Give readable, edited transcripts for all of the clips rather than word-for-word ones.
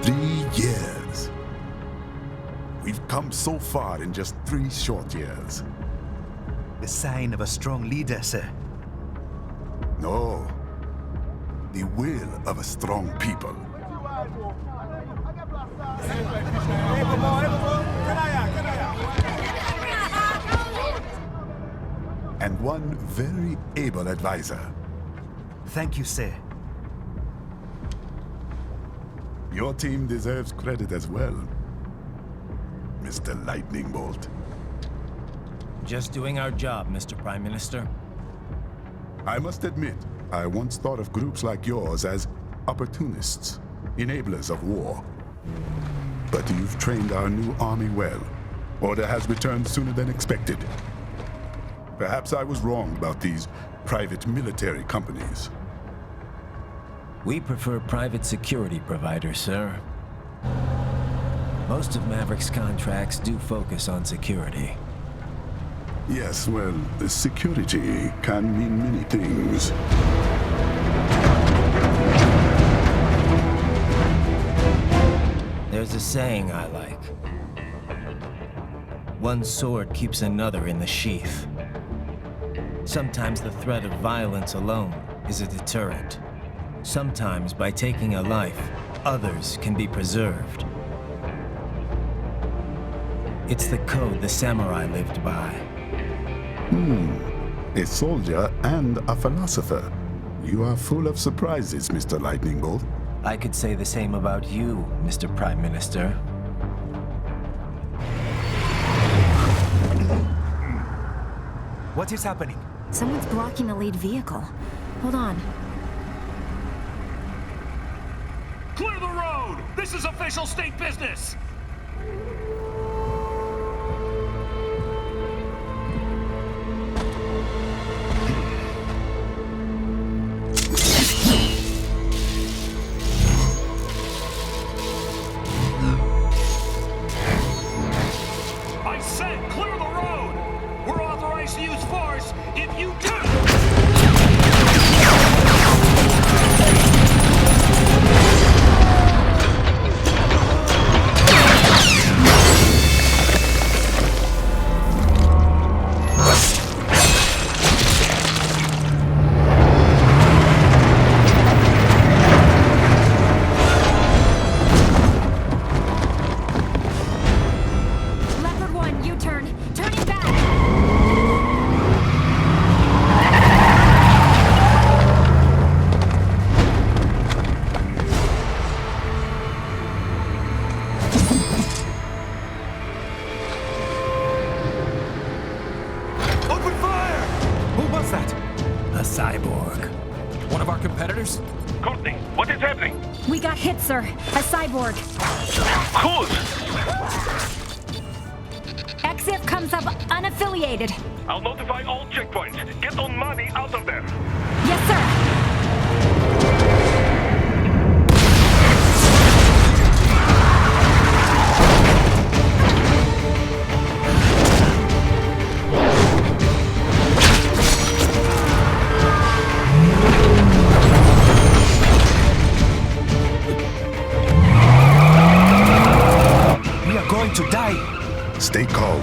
3 years. We've come so far in just 3 short years. The sign of a strong leader, sir. No. The will of a strong people. And one very able advisor. Thank you, sir. Your team deserves credit as well, Mr. Lightning Bolt. Just doing our job, Mr. Prime Minister. I must admit, I once thought of groups like yours as opportunists, enablers of war. But you've trained our new army well. Order has returned sooner than expected. Perhaps I was wrong about these private military companies. We prefer private security providers, sir. Most of Maverick's contracts do focus on security. Yes, well, security can mean many things. There's a saying I like. One sword keeps another in the sheath. Sometimes the threat of violence alone is a deterrent. Sometimes by taking a life, others can be preserved. It's the code the samurai lived by. A soldier and a philosopher. You are full of surprises, Mr. Lightning Bolt. I could say the same about you, Mr. Prime Minister. What is happening? Someone's blocking the lead vehicle. Hold on. Clear the road! This is official state business! I said clear the road! We're authorized to use force if you do! Leopard 1, U-turn. Turning back. Open fire! Who was that? A cyborg. One of our competitors? Courtney, what is happening? We got hit, sir. A cyborg. Who's? XF comes up unaffiliated. I'll notify all checkpoints. Get on money out of there. Yes, sir. We are going to die. Stay calm.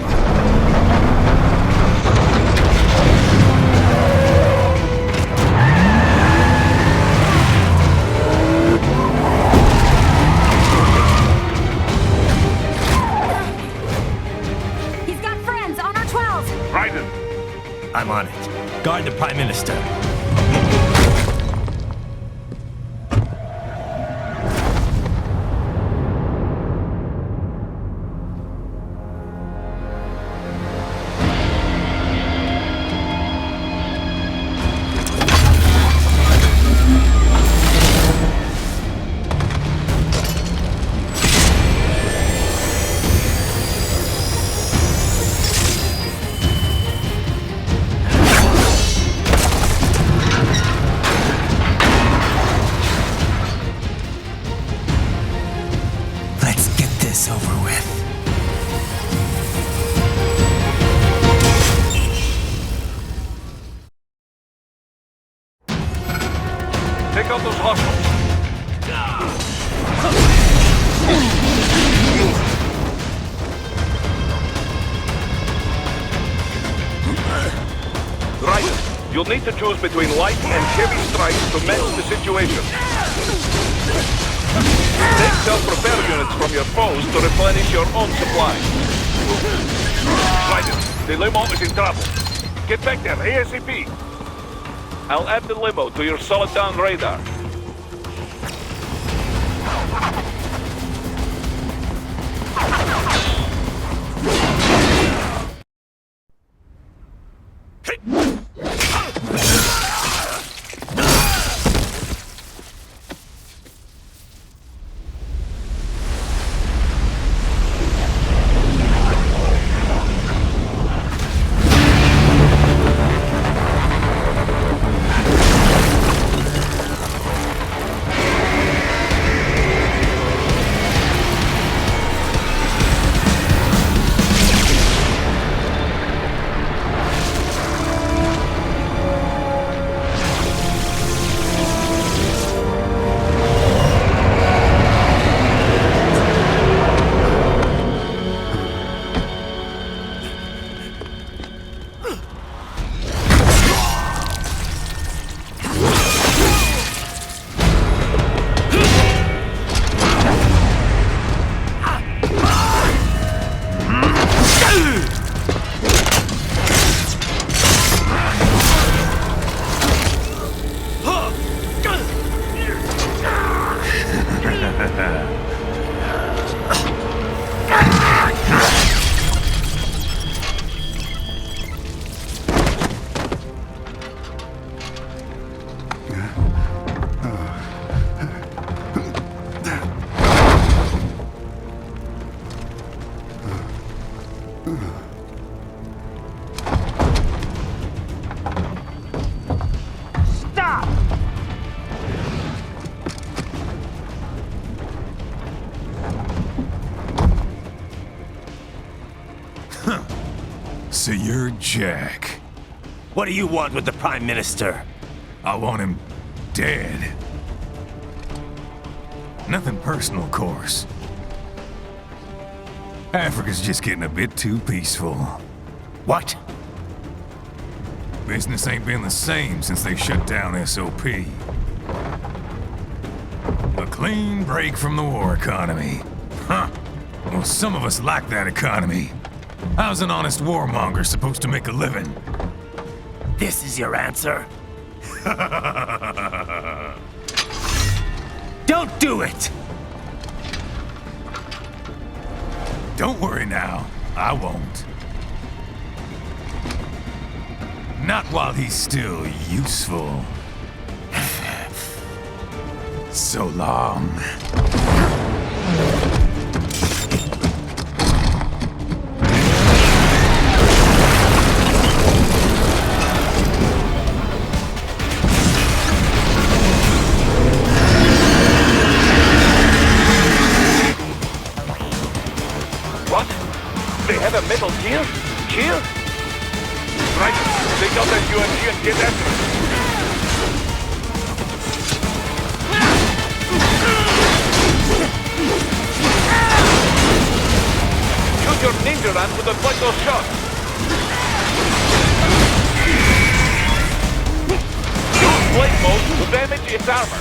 He's got friends on our 12. Raiden, I'm on it. Guard the Prime Minister. Let's get this over with. take out those hostiles. Raiden, you'll need to choose between light and heavy strikes to match the situation. Take self-repair units from your foes to replenish your own supply. Raiden, the limo is in trouble. Get back there ASAP. I'll add the limo to your solid down radar. So you're Jack. What do you want with the Prime Minister? I want him dead. Nothing personal, of course. Africa's just getting a bit too peaceful. What? Business ain't been the same since they shut down SOP. A clean break from the war economy. Huh. Well, some of us like that economy. How's an honest warmonger supposed to make a living? This is your answer? Don't do it! Don't worry now, I won't. Not while he's still useful. So long. They have a metal gear? Gear? Right, take out that UMG and get after it. Use your ninja run to deflect those shots. Use blade mode to damage its armor.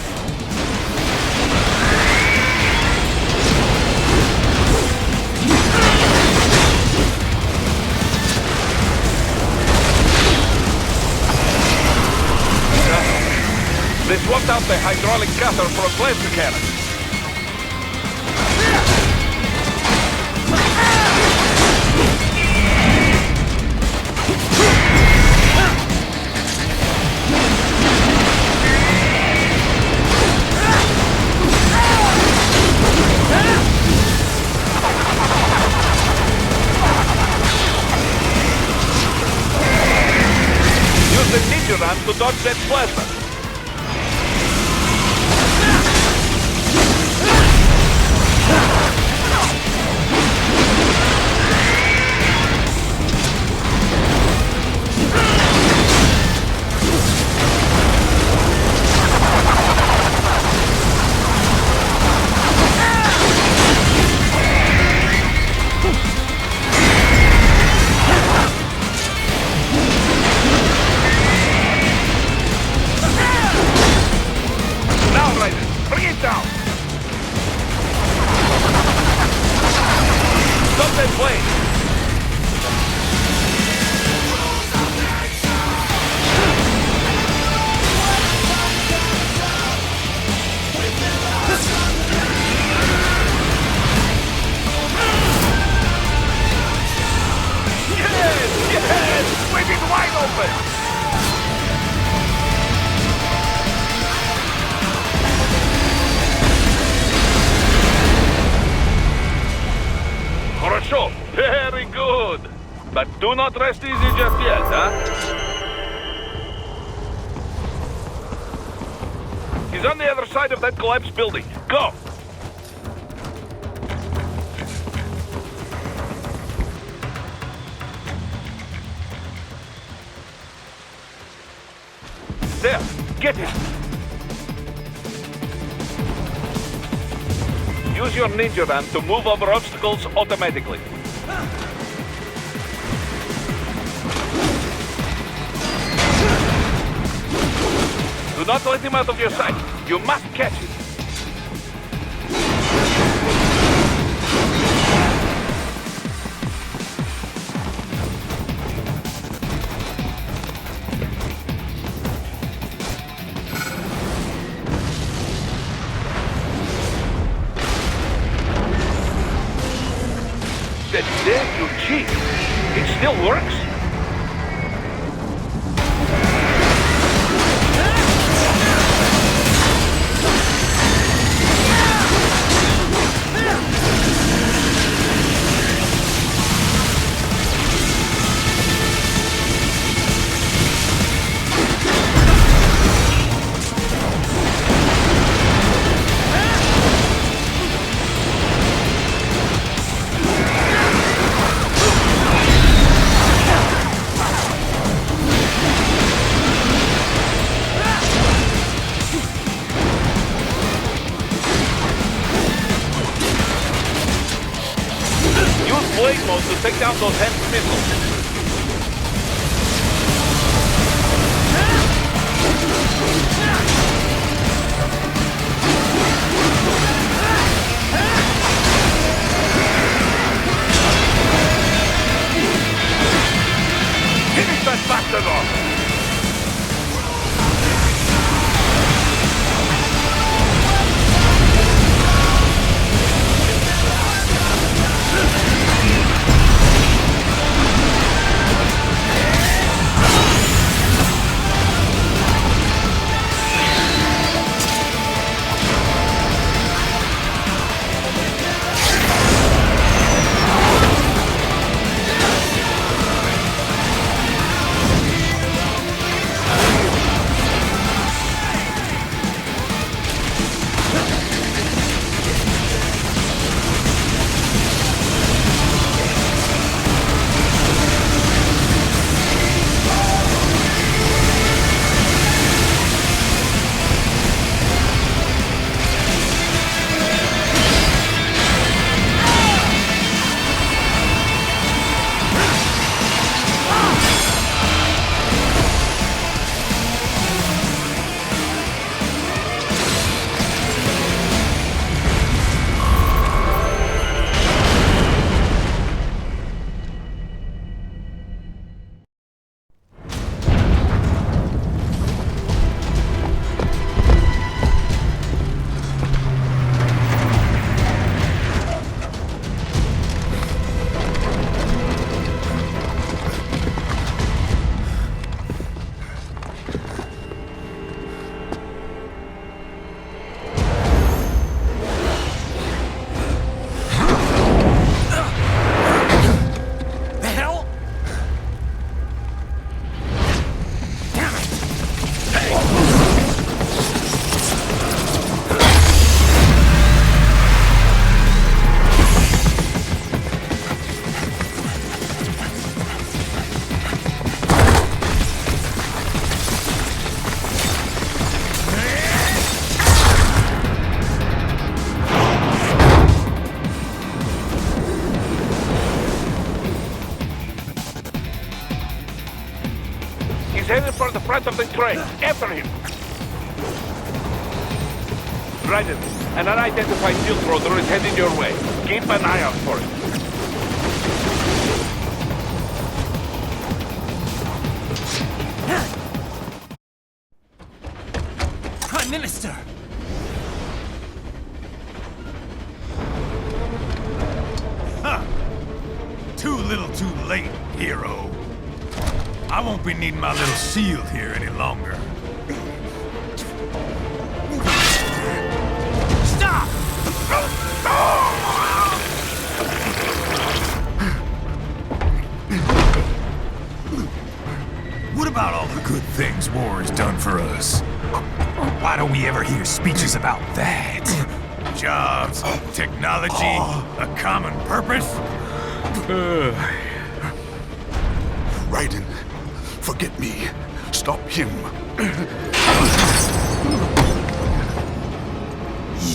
They swapped out the hydraulic cutter for a plasma cannon. Use the ninja run to dodge that plasma. But do not rest easy just yet, huh? He's on the other side of that collapsed building. Go! There! Get him! Use your ninja van to move over obstacles automatically. Do not let him out of your sight. You must catch him. There you cheat. It still works? Blade mode to take down those hand missiles. Finish that bastard off! Headed for the front of the train. After him. Raiden, an unidentified shield rotor is heading your way. Keep an eye out for it. Prime Minister! Huh. Too little too late, hero. I won't be needing my little shield here any longer. Stop! we ever hear speeches about that? Jobs, technology, a common purpose? Raiden, forget me. Stop him.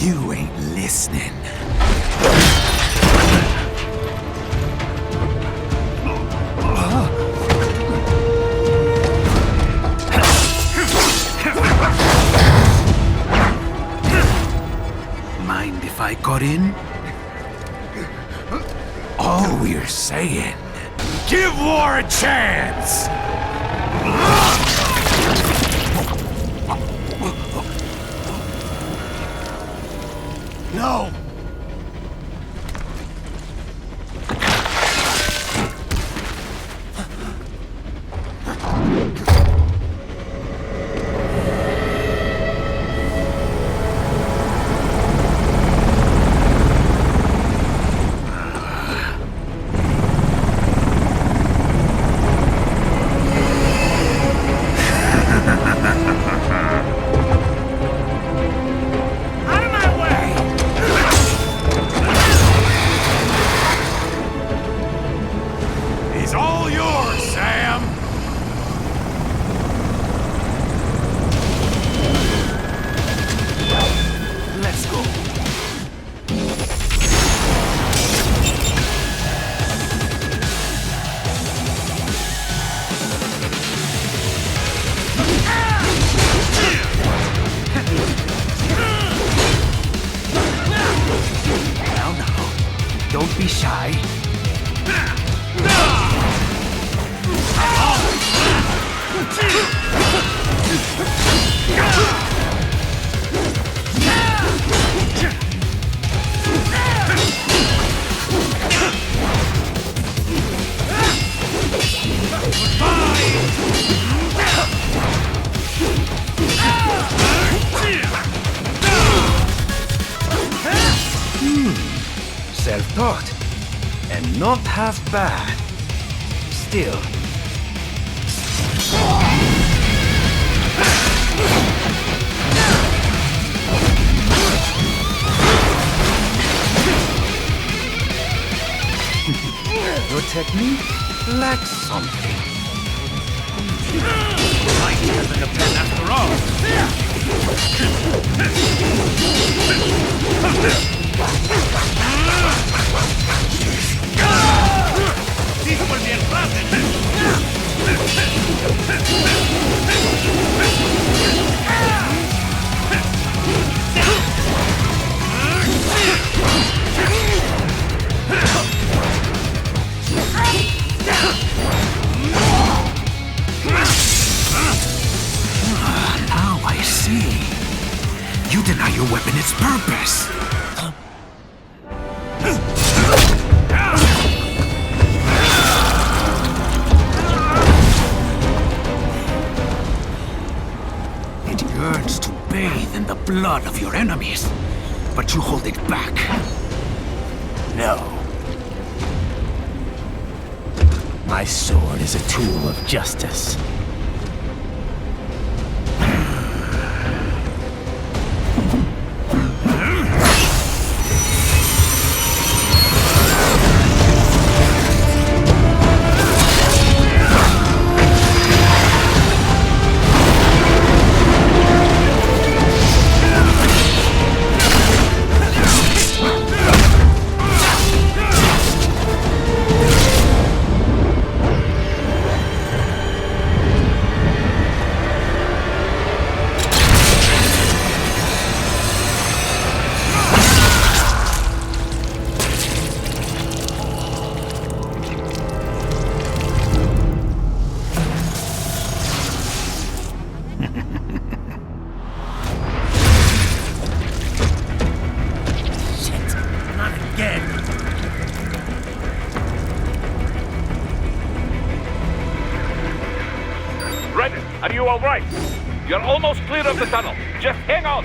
You ain't listening. Mind if I cut in? All we're saying, give war a chance! No! Don't be shy. Self-taught, and not half bad. Still. Your technique lacks something. Might have been a pen after all. ¡Dijo por bien fácil! Now I see. You deny your weapon its purpose. It yearns to bathe in the blood of your enemies, but you hold it back. No. My sword is a tool of justice. Raiden, are you all right? You're almost clear of the tunnel. Just hang on.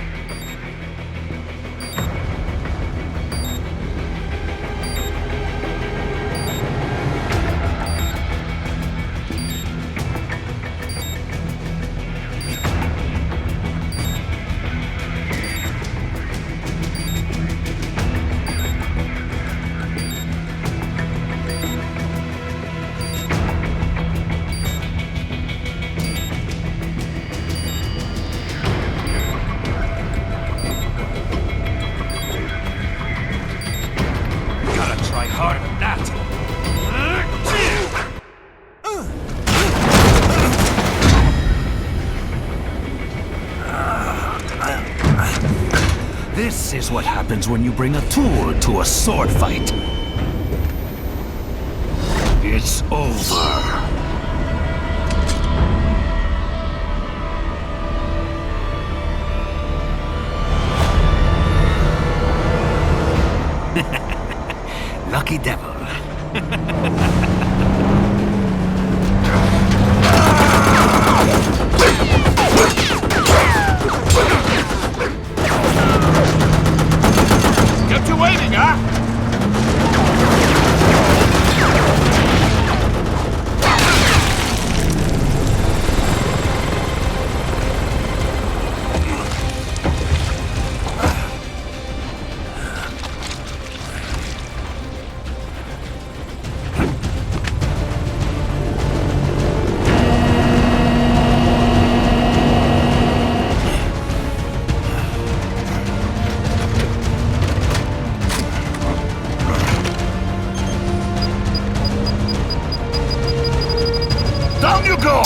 is what happens when you bring a tool to a sword fight. It's over. Lucky devil. Kept you waiting, huh? Down you go!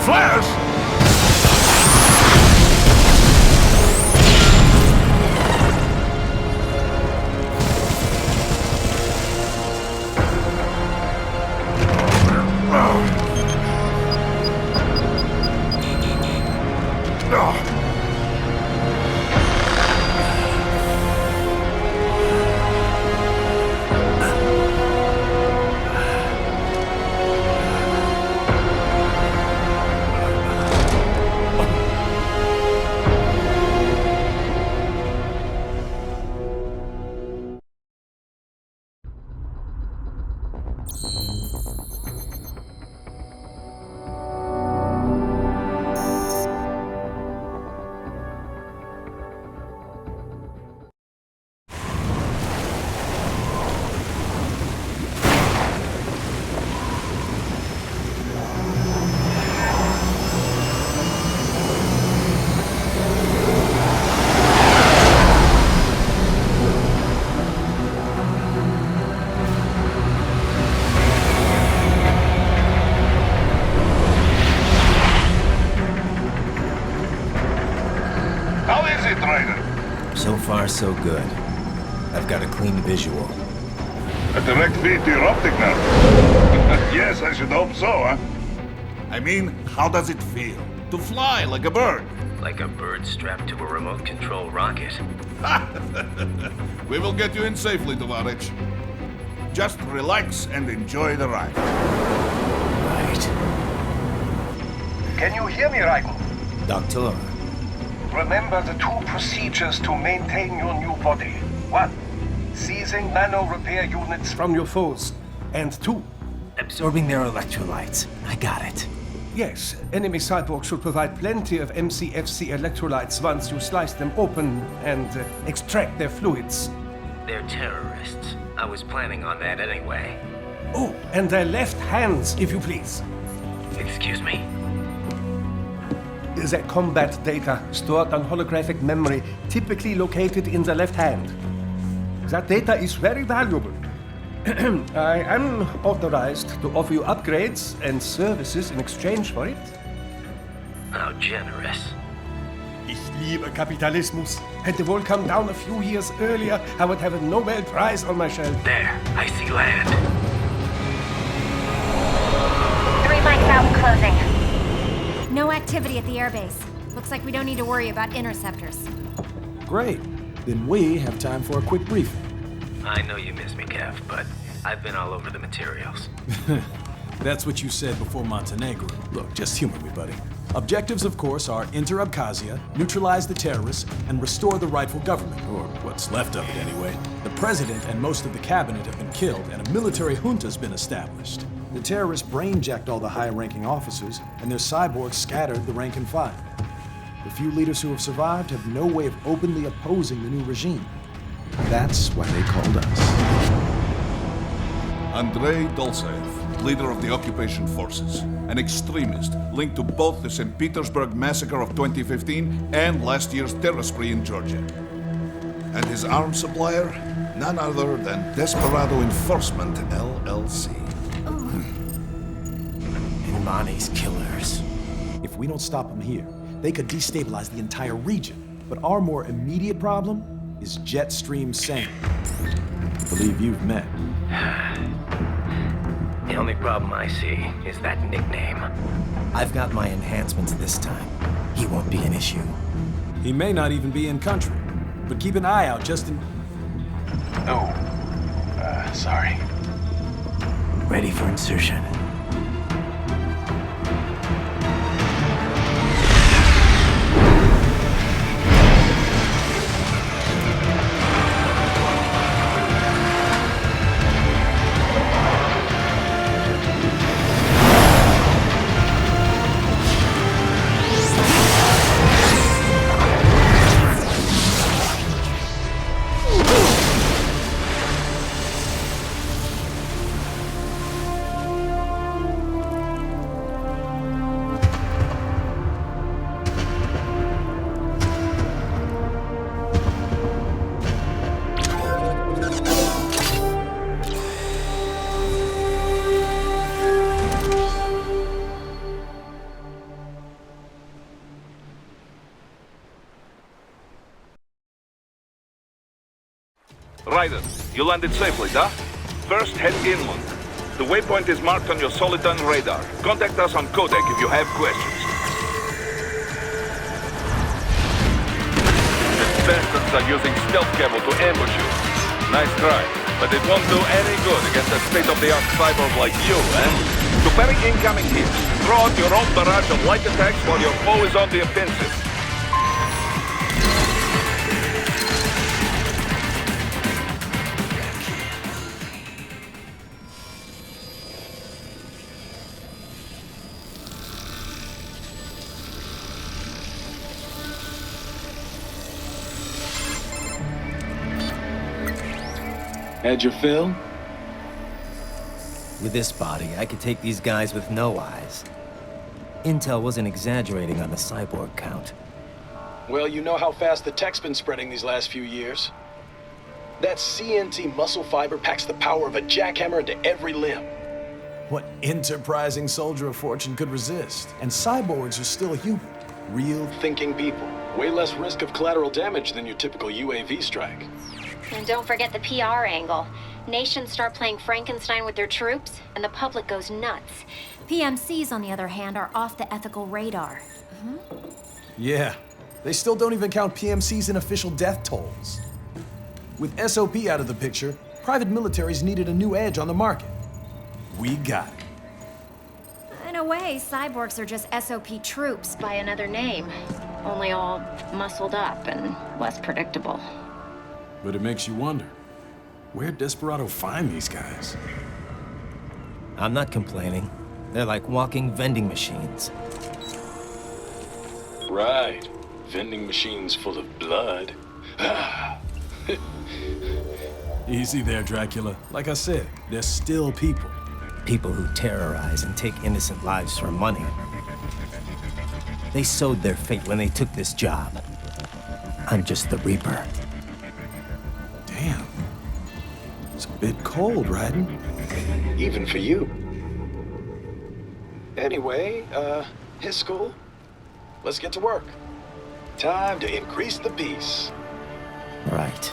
Flares! How is it, Raiden? So far, so good. I've got a clean visual. A direct feed to your optic now. Yes, I should hope so, huh? I mean, how does it feel? To fly like a bird? Like a bird strapped to a remote control rocket. We will get you in safely, Tovarich. Just relax and enjoy the ride. Right. Can you hear me, Raiden? Doctor. Remember the two procedures to maintain your new body. 1. Seizing nano repair units from your foes. And 2. Absorbing their electrolytes. I got it. Yes, enemy cyborg should provide plenty of MCFC electrolytes once you slice them open and extract their fluids. They're terrorists. I was planning on that anyway. Oh, and their left hands, if you please. Excuse me? The combat data stored on holographic memory, typically located in the left hand. That data is very valuable. I am authorized to offer you upgrades and services in exchange for it. How generous. Ich liebe Kapitalismus. Had the wall come down a few years earlier, I would have a Nobel Prize on my shelf. There, I see land. 3 mics out, closing. No activity at the airbase. Looks like we don't need to worry about interceptors. Great. Then we have time for a quick briefing. I know you miss me, Kev, but I've been all over the materials. That's what you said before Montenegro. Look, just humor me, buddy. Objectives, of course, are enter Abkhazia, neutralize the terrorists, and restore the rightful government, or what's left of it anyway. The president and most of the cabinet have been killed, and a military junta's been established. The terrorists brain-jacked all the high-ranking officers, and their cyborgs scattered the rank and file. The few leaders who have survived have no way of openly opposing the new regime. That's why they called us. Andrei Dolzaev, leader of the occupation forces, an extremist linked to both the St. Petersburg massacre of 2015 and last year's terror spree in Georgia. And his arms supplier, none other than Desperado Enforcement, LLC. Imani's killers. If we don't stop them here, they could destabilize the entire region. But our more immediate problem is Jetstream Samuel. I believe you've met. The only problem I see is that nickname. I've got my enhancements this time. He won't be an issue. He may not even be in country, but keep an eye out just in... Oh, sorry. Ready for insertion. Raiden, you landed safely, huh? First, head inland. The waypoint is marked on your Soliton radar. Contact us on Codec if you have questions. The bastards are using stealth camo to ambush you. Nice try, but it won't do any good against a state-of-the-art cyborg like you, eh? To parry incoming hits, throw out your own barrage of light attacks while your foe is on the offensive. Had your fill? With this body, I could take these guys with no eyes. Intel wasn't exaggerating on the cyborg count. Well, you know how fast the tech's been spreading these last few years. That CNT muscle fiber packs the power of a jackhammer into every limb. What enterprising soldier of fortune could resist? And cyborgs are still human. Real Thinking people. Way less risk of collateral damage than your typical UAV strike. And don't forget the PR angle. Nations start playing Frankenstein with their troops, and the public goes nuts. PMCs, on the other hand, are off the ethical radar. Yeah, they still don't even count PMCs in official death tolls. With SOP out of the picture, private militaries needed a new edge on the market. We got it. In a way, cyborgs are just SOP troops by another name. Only all muscled up and less predictable. But it makes you wonder, where'd Desperado find these guys? I'm not complaining. They're like walking vending machines. Right. Vending machines full of blood. Easy there, Dracula. Like I said, they're still people. People who terrorize and take innocent lives for money. They sowed their fate when they took this job. I'm just the Reaper. Damn. It's a bit cold, Raiden. Even for you. Anyway, his school. Let's get to work. Time to increase the peace. Right.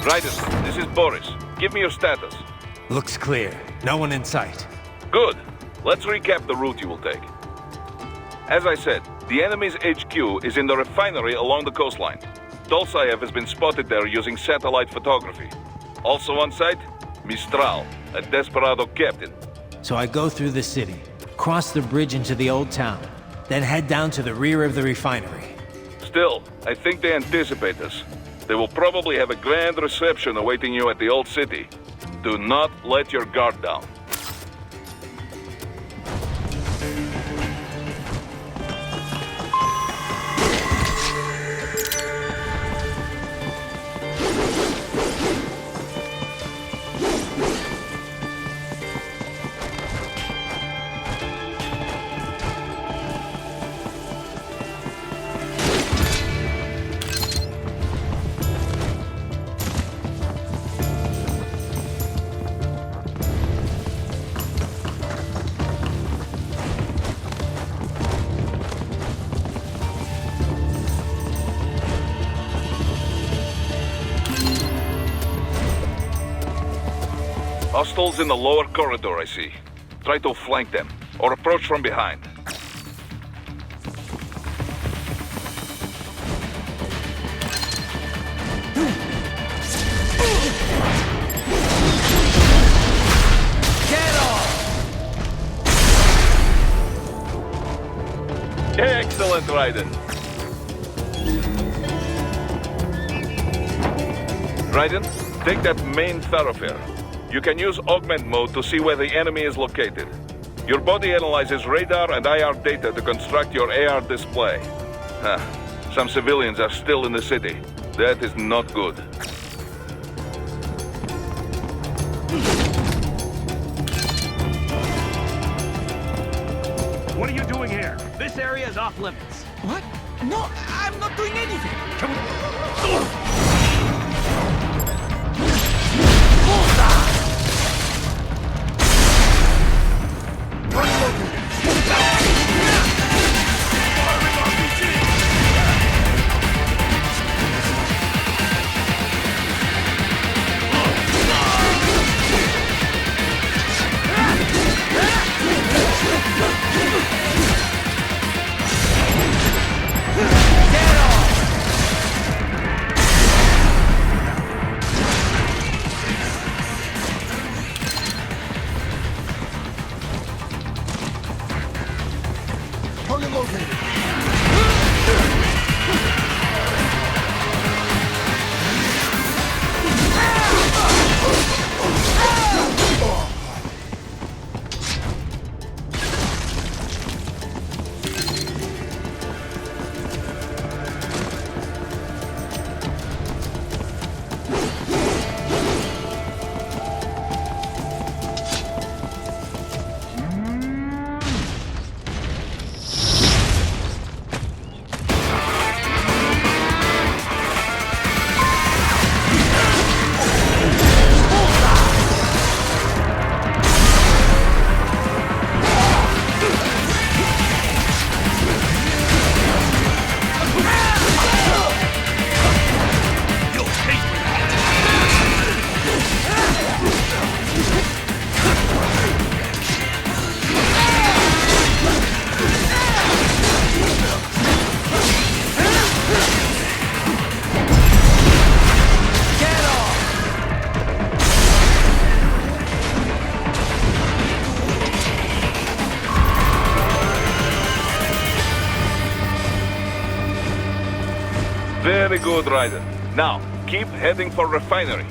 Raiden, this is Boris. Give me your status. Looks clear. No one in sight. Good. Let's recap the route you will take. As I said, the enemy's HQ is in the refinery along the coastline. Dolsaev has been spotted there using satellite photography. Also on site, Mistral, a Desperado captain. So I go through the city, cross the bridge into the old town, then head down to the rear of the refinery. Still, I think they anticipate us. They will probably have a grand reception awaiting you at the old city. Do not let your guard down. Hostiles in the lower corridor, I see. Try to flank them, or approach from behind. Excellent, Raiden. Raiden, take that main thoroughfare. You can use augment mode to see where the enemy is located. Your body analyzes radar and IR data to construct your AR display. Some civilians are still in the city. That is not good. What are you doing here? This area is off limits. What? No, I'm not doing anything. Come on. Very good, Raiden. Now, keep heading for Refinery.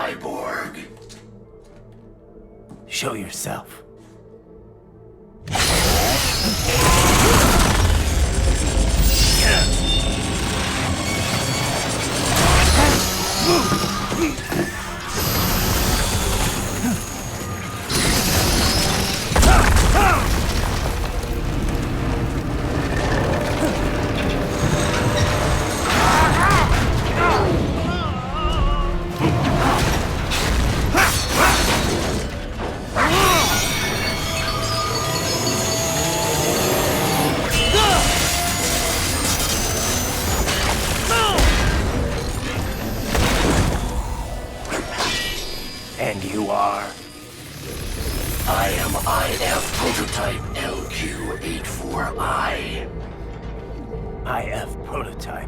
half-cyborg. Show yourself. And you are? I am IF Prototype LQ84I. IF Prototype.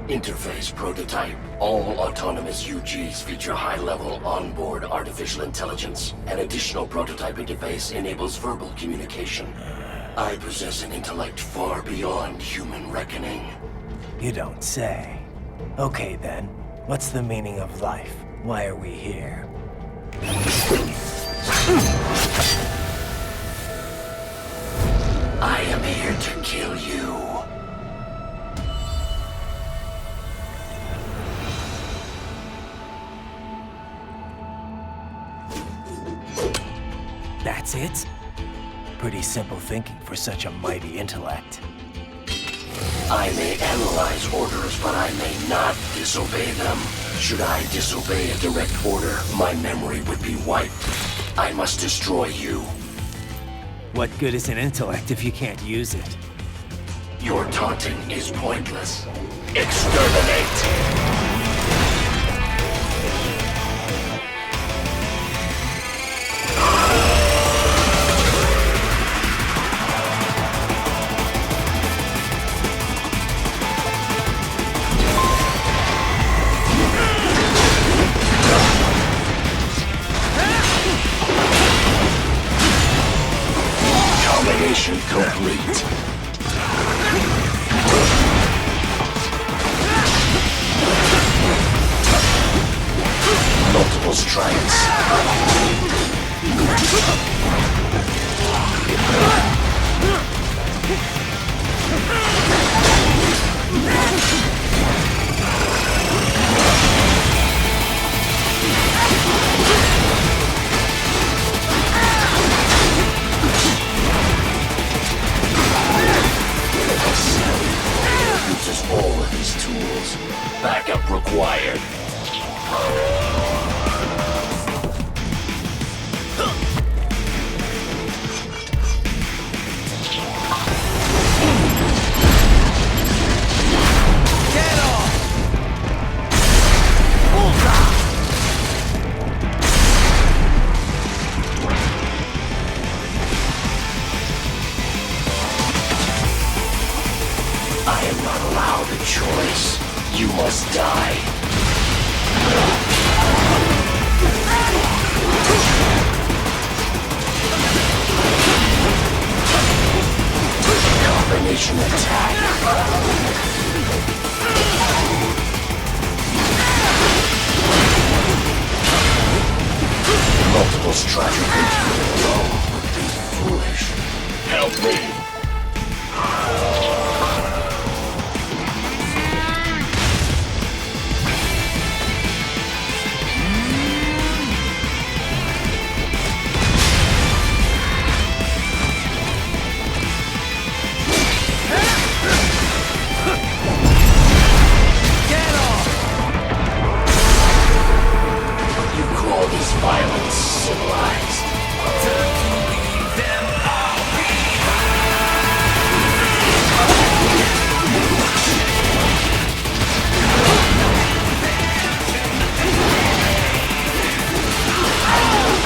Interface Prototype. All autonomous UGs feature high-level onboard artificial intelligence. An additional prototype interface enables verbal communication. I possess an intellect far beyond human reckoning. You don't say. Okay then, what's the meaning of life? Why are we here? I am here to kill you. That's it? Pretty simple thinking for such a mighty intellect. I may analyze orders, but I may not disobey them. Should I disobey a direct order, my memory would be wiped. I must destroy you. What good is an intellect if you can't use it? Your taunting is pointless. Exterminate! Mission complete. Multiple strikes. Uses all of his tools. Backup required. Get off! I am not allowed a choice. You must die. Combination attack. Multiple strikes. Alone would be foolish. Help me. Violence civilized.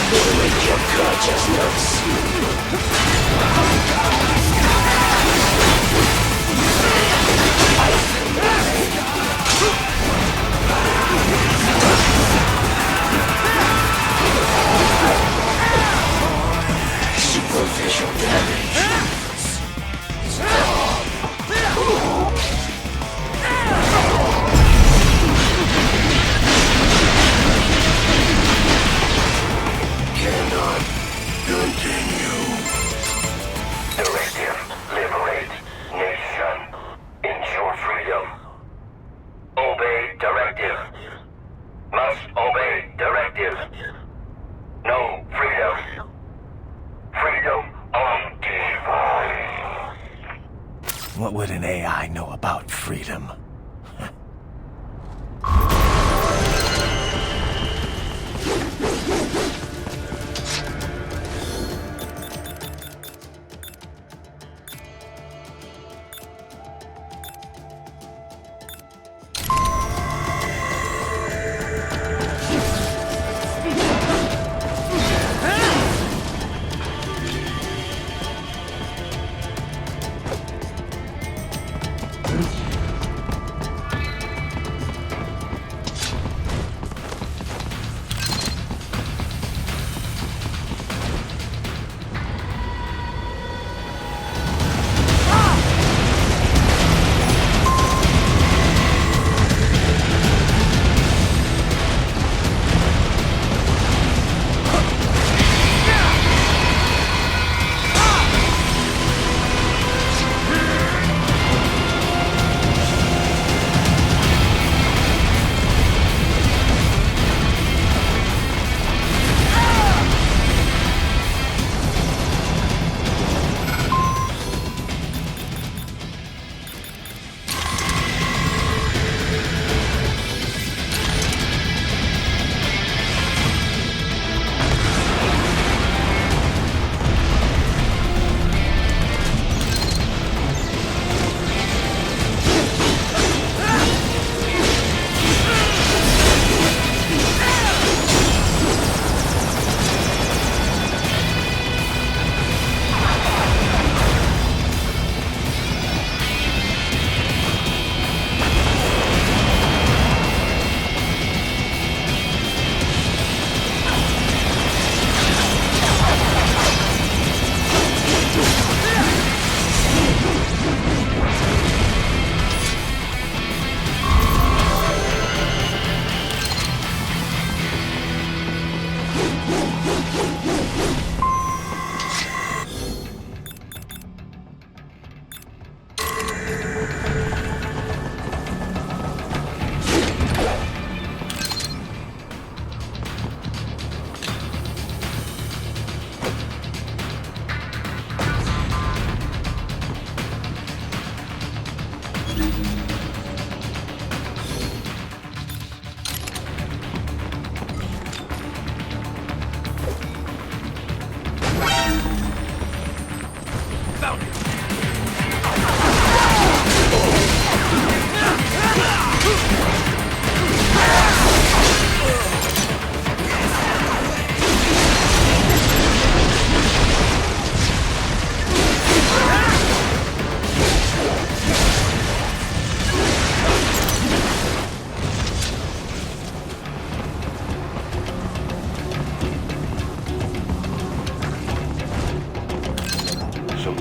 Obliterate your consciousness. Superficial damage. an AI know about freedom?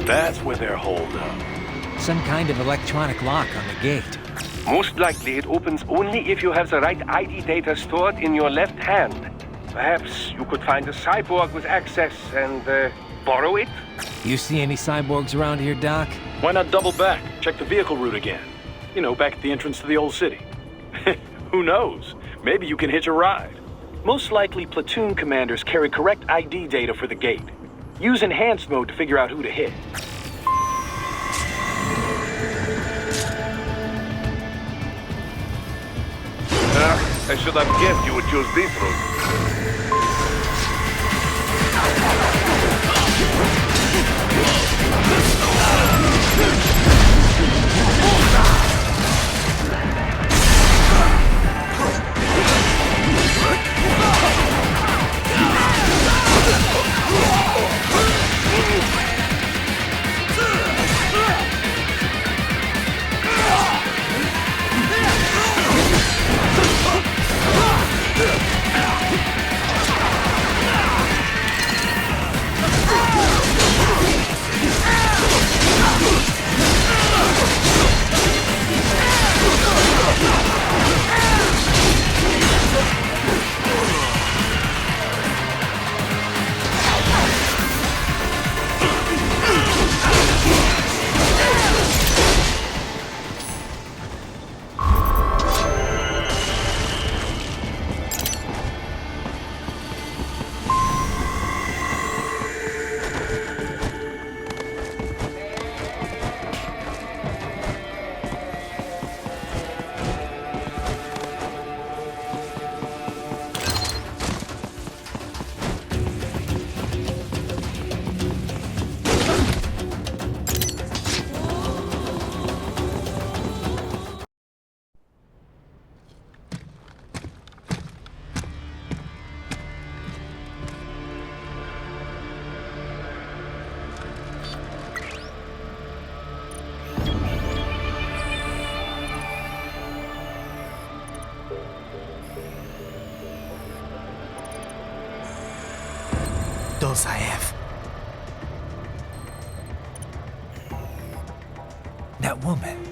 That's where they're holed up. Some kind of electronic lock on the gate. Most likely it opens only if you have the right ID data stored in your left hand. Perhaps you could find a cyborg with access and borrow it? You see any cyborgs around here, Doc? Why not double back? Check the vehicle route again. You know, back at the entrance to the old city. Who knows? Maybe you can hitch a ride. Most likely platoon commanders carry correct ID data for the gate. Use enhanced mode to figure out who to hit. I should have guessed you would choose this route. Dolzaev. That woman.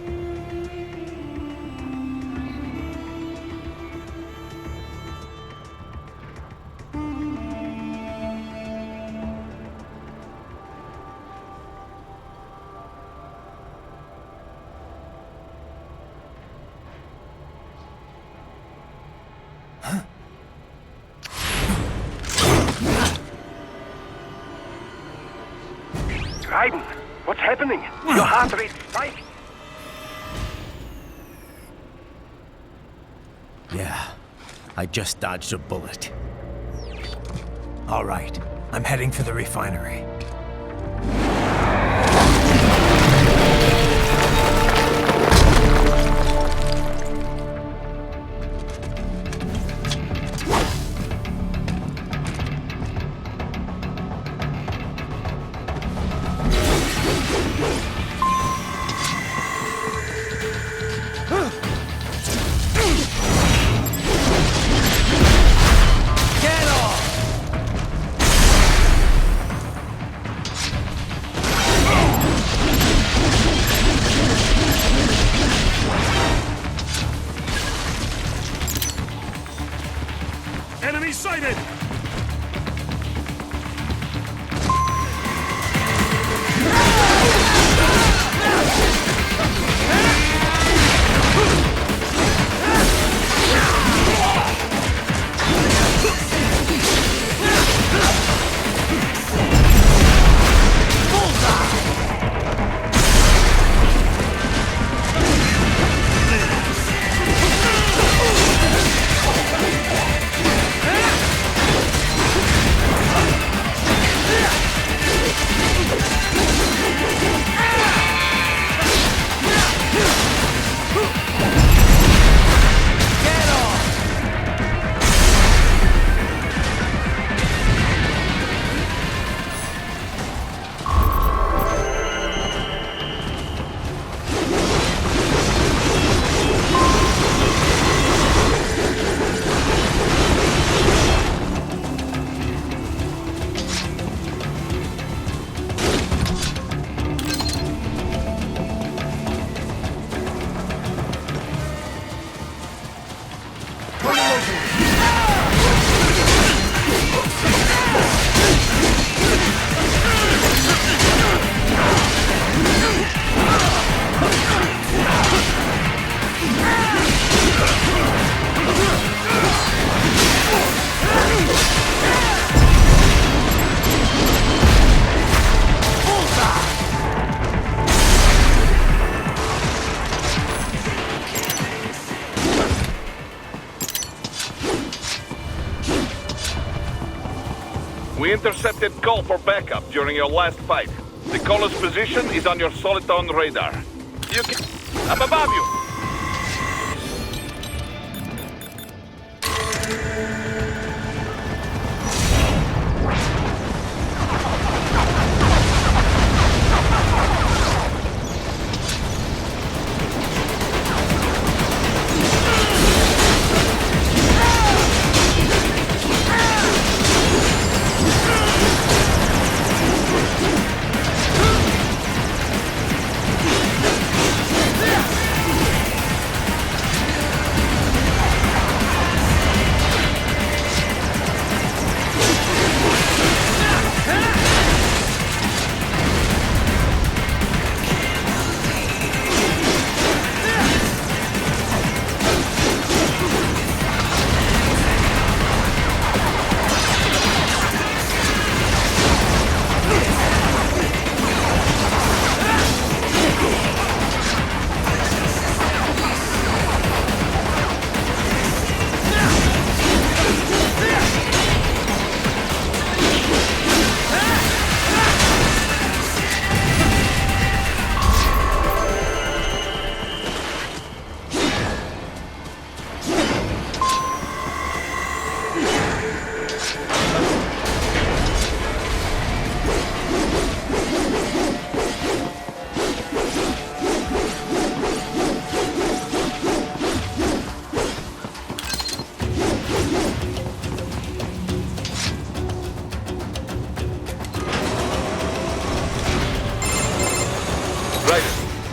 Raiden, what's happening? Your heart rate spiked. Yeah, I just dodged a bullet. All right, I'm heading for the refinery. Enemy sighted! We intercepted call for backup during your last fight. The caller's position is on your Soliton radar. You can... Up above you!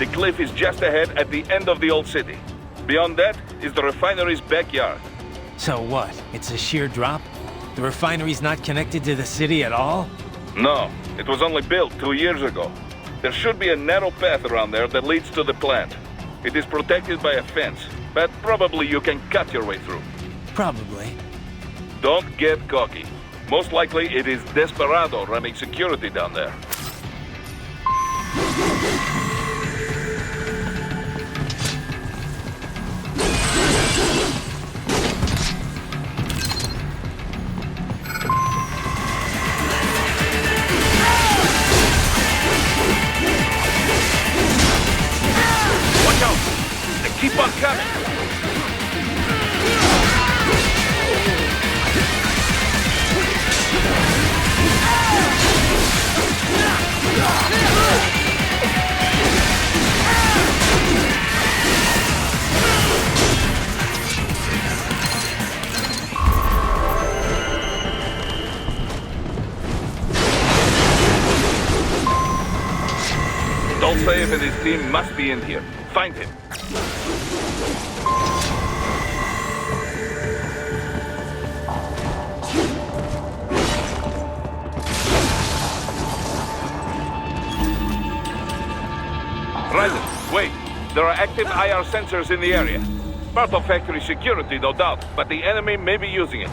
The cliff is just ahead at the end of the old city. Beyond that is the refinery's backyard. So what? It's a sheer drop? The refinery's not connected to the city at all? No, it was only built 2 years ago. There should be a narrow path around there that leads to the plant. It is protected by a fence, but probably you can cut your way through. Probably. Don't get cocky. Most likely it is Desperado running security down there. Watch out! They keep on coming! Dolsaev and his team must be in here. Find him. Raiden, wait. There are active IR sensors in the area. Part of factory security, no doubt, but the enemy may be using it.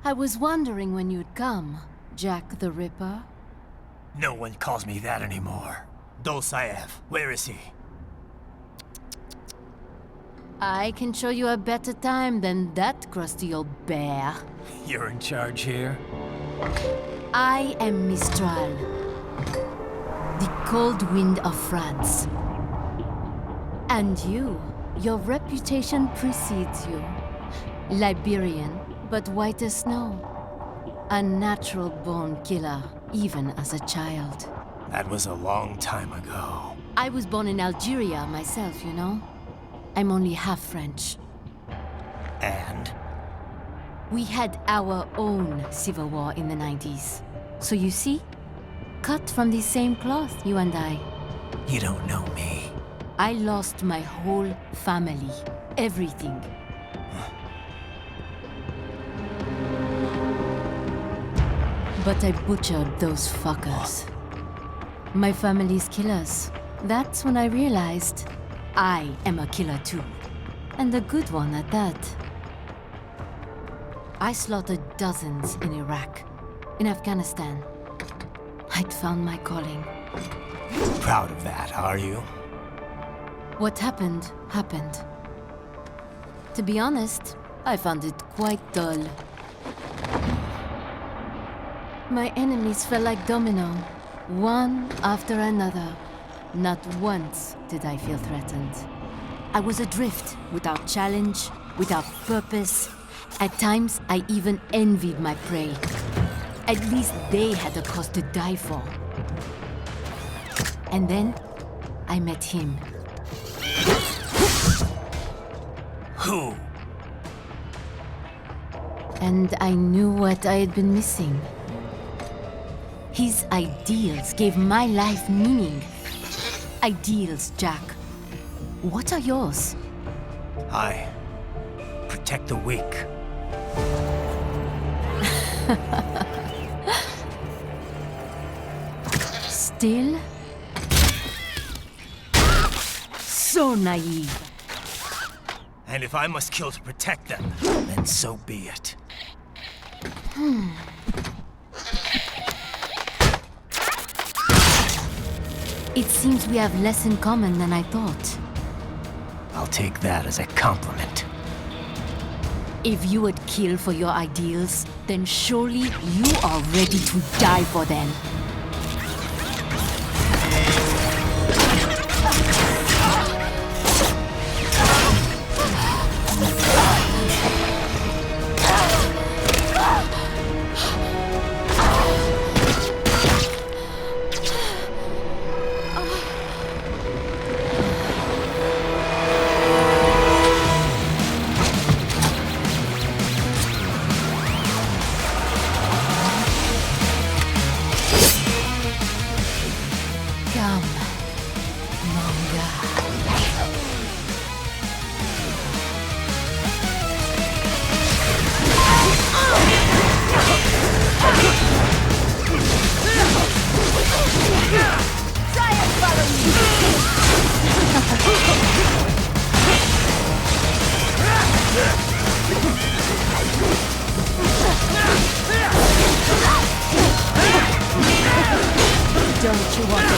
I was wondering when you'd come, Jack the Ripper. No one calls me that anymore. Dolsaev, where is he? I can show you a better time than that crusty old bear. You're in charge here? I am Mistral, the cold wind of France. And your reputation precedes you. Liberian, but white as snow. A natural-born killer, even as a child. That was a long time ago. I was born in Algeria myself, you know. I'm only half French. And? We had our own civil war in the 90s. So you see? Cut from the same cloth, you and I. You don't know me. I lost my whole family. Everything. But I butchered those fuckers. My family's killers. That's when I realized I am a killer too. And a good one at that. I slaughtered dozens in Iraq, in Afghanistan. I'd found my calling. Proud of that, are you? What happened, happened. To be honest, I found it quite dull. My enemies fell like domino, one after another. Not once did I feel threatened. I was adrift, without challenge, without purpose. At times, I even envied my prey. At least they had a cause to die for. And then, I met him. Who? And I knew what I had been missing. His ideals gave my life meaning. Ideals, Jack. What are yours? I protect the weak. Still? So naive. And if I must kill to protect them, then so be it. It seems we have less in common than I thought. I'll take that as a compliment. If you would kill for your ideals, then surely you are ready to die for them. Don't you want to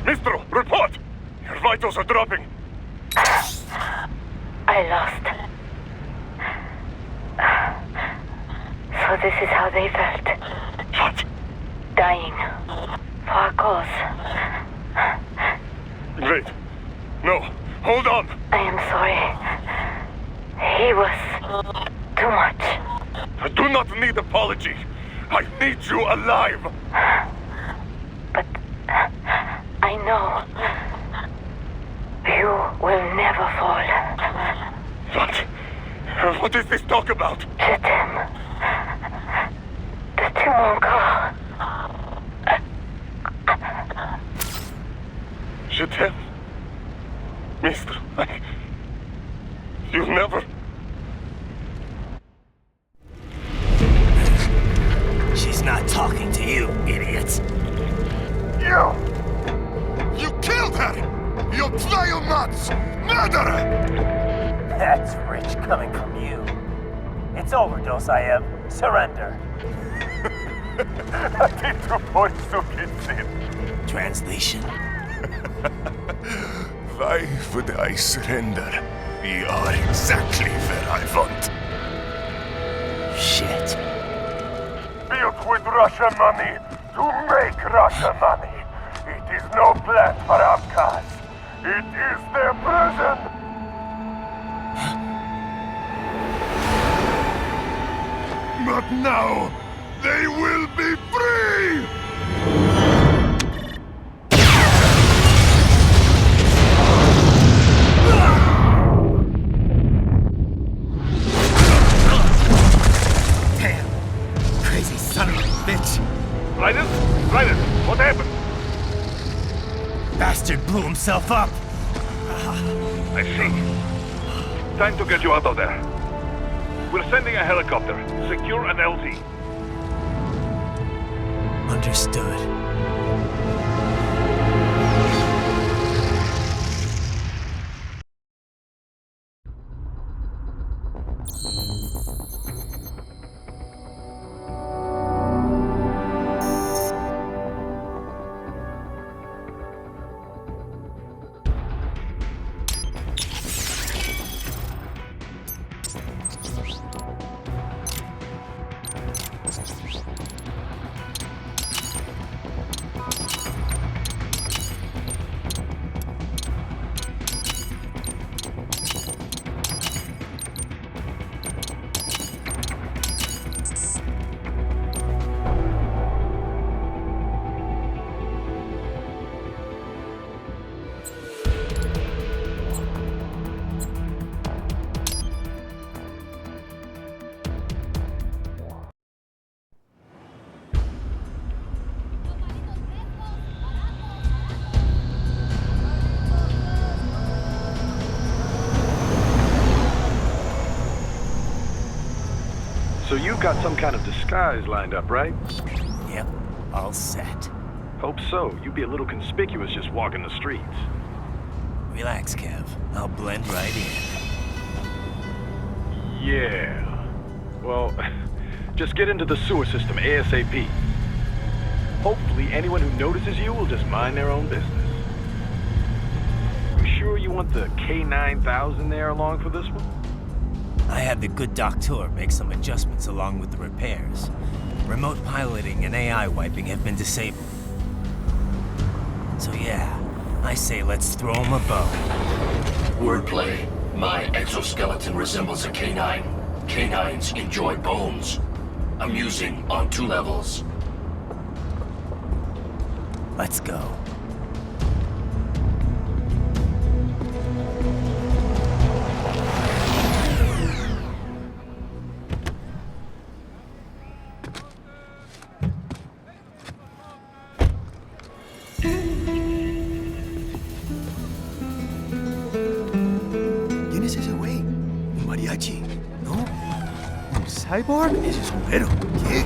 Mistral, report! Your vitals are dropping. I lost. So this is how they felt. What? Dying. For a cause. Wait. No. Hold on. I am sorry. He was too much. I do not need apology. I need you alive. But I know you will never fall. What? What is this talk about? Je t'aime. De tout mon corps. Je t'aime. Mister, you'll never... She's not talking to you, idiot. You killed her! You trial nuts! Murderer! That's rich coming from you. It's overdose, I have. Surrender. Translation. Why would I surrender? You are exactly where I want. Shit. Built with Russian money to make Russian money. It is no plan for Abkhaz. It is their prison. But now, they will be free! Damn! Crazy son of a bitch! Raiden? Raiden, what happened? Bastard blew himself up! I see. Time to get you out of there. We're sending a helicopter. Secure an LZ. Understood. So you've got some kind of disguise lined up, right? Yep, all set. Hope so. You'd be a little conspicuous just walking the streets. Relax, Kev. I'll blend right in. Yeah. Well, just get into the sewer system ASAP. Hopefully anyone who notices you will just mind their own business. You sure you want the K9000 there along for this one? I had the good doctor make some adjustments along with the repairs. Remote piloting and AI wiping have been disabled. So yeah, I say let's throw him a bone. Wordplay. My exoskeleton resembles a canine. Canines enjoy bones. Amusing on 2 levels. Let's go. ¿Quién es ese güey? ¿Un mariachi? ¿No? ¿Un cyborg? Ese es un güero. ¿Qué?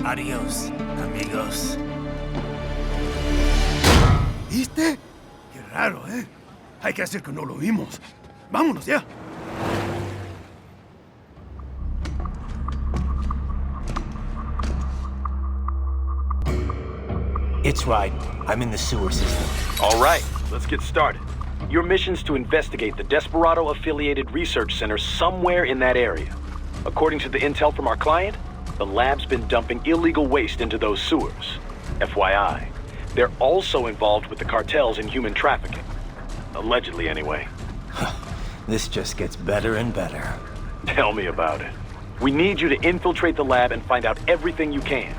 Adios, amigos. ¿Oíste? Qué raro, ¿eh? Hay que hacer que no lo oímos. Vámonos ya. It's Raiden. I'm in the sewer system. All right, let's get started. Your mission's to investigate the Desperado-affiliated research center somewhere in that area. According to the intel from our client, the lab's been dumping illegal waste into those sewers. FYI, they're also involved with the cartels in human trafficking. Allegedly, anyway. This just gets better and better. Tell me about it. We need you to infiltrate the lab and find out everything you can.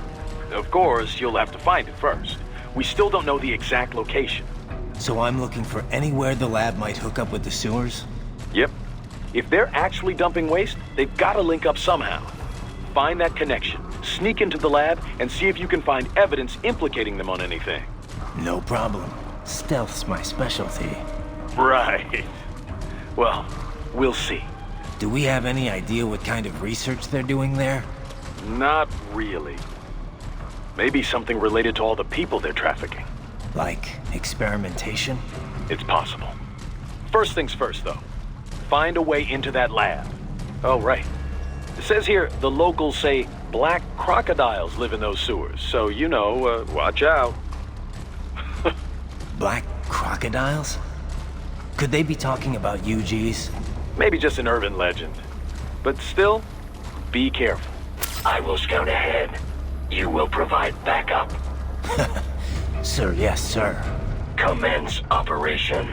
Of course, you'll have to find it first. We still don't know the exact location. So I'm looking for anywhere the lab might hook up with the sewers? Yep. If they're actually dumping waste, they've got to link up somehow. Find that connection, sneak into the lab, and see if you can find evidence implicating them on anything. No problem. Stealth's my specialty. Right. Well, we'll see. Do we have any idea what kind of research they're doing there? Not really. Maybe something related to all the people they're trafficking. Like experimentation? It's possible. First things first, though. Find a way into that lab. Oh, right. It says here the locals say black crocodiles live in those sewers, so, you know, watch out. Black crocodiles? Could they be talking about UGs? Maybe just an urban legend. But still, be careful. I will scout ahead. You will provide backup. Sir, yes, sir. Commence operation.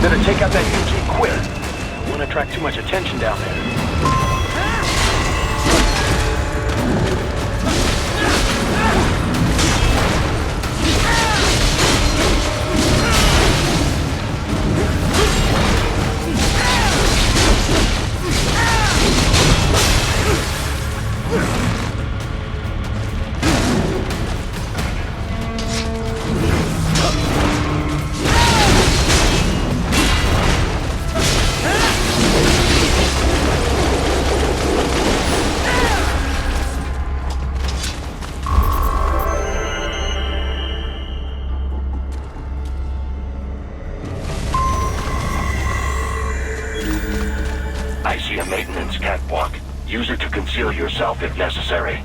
Better take out that UG quick. Don't want to attract too much attention down there. I see a maintenance catwalk. Use it to conceal yourself if necessary.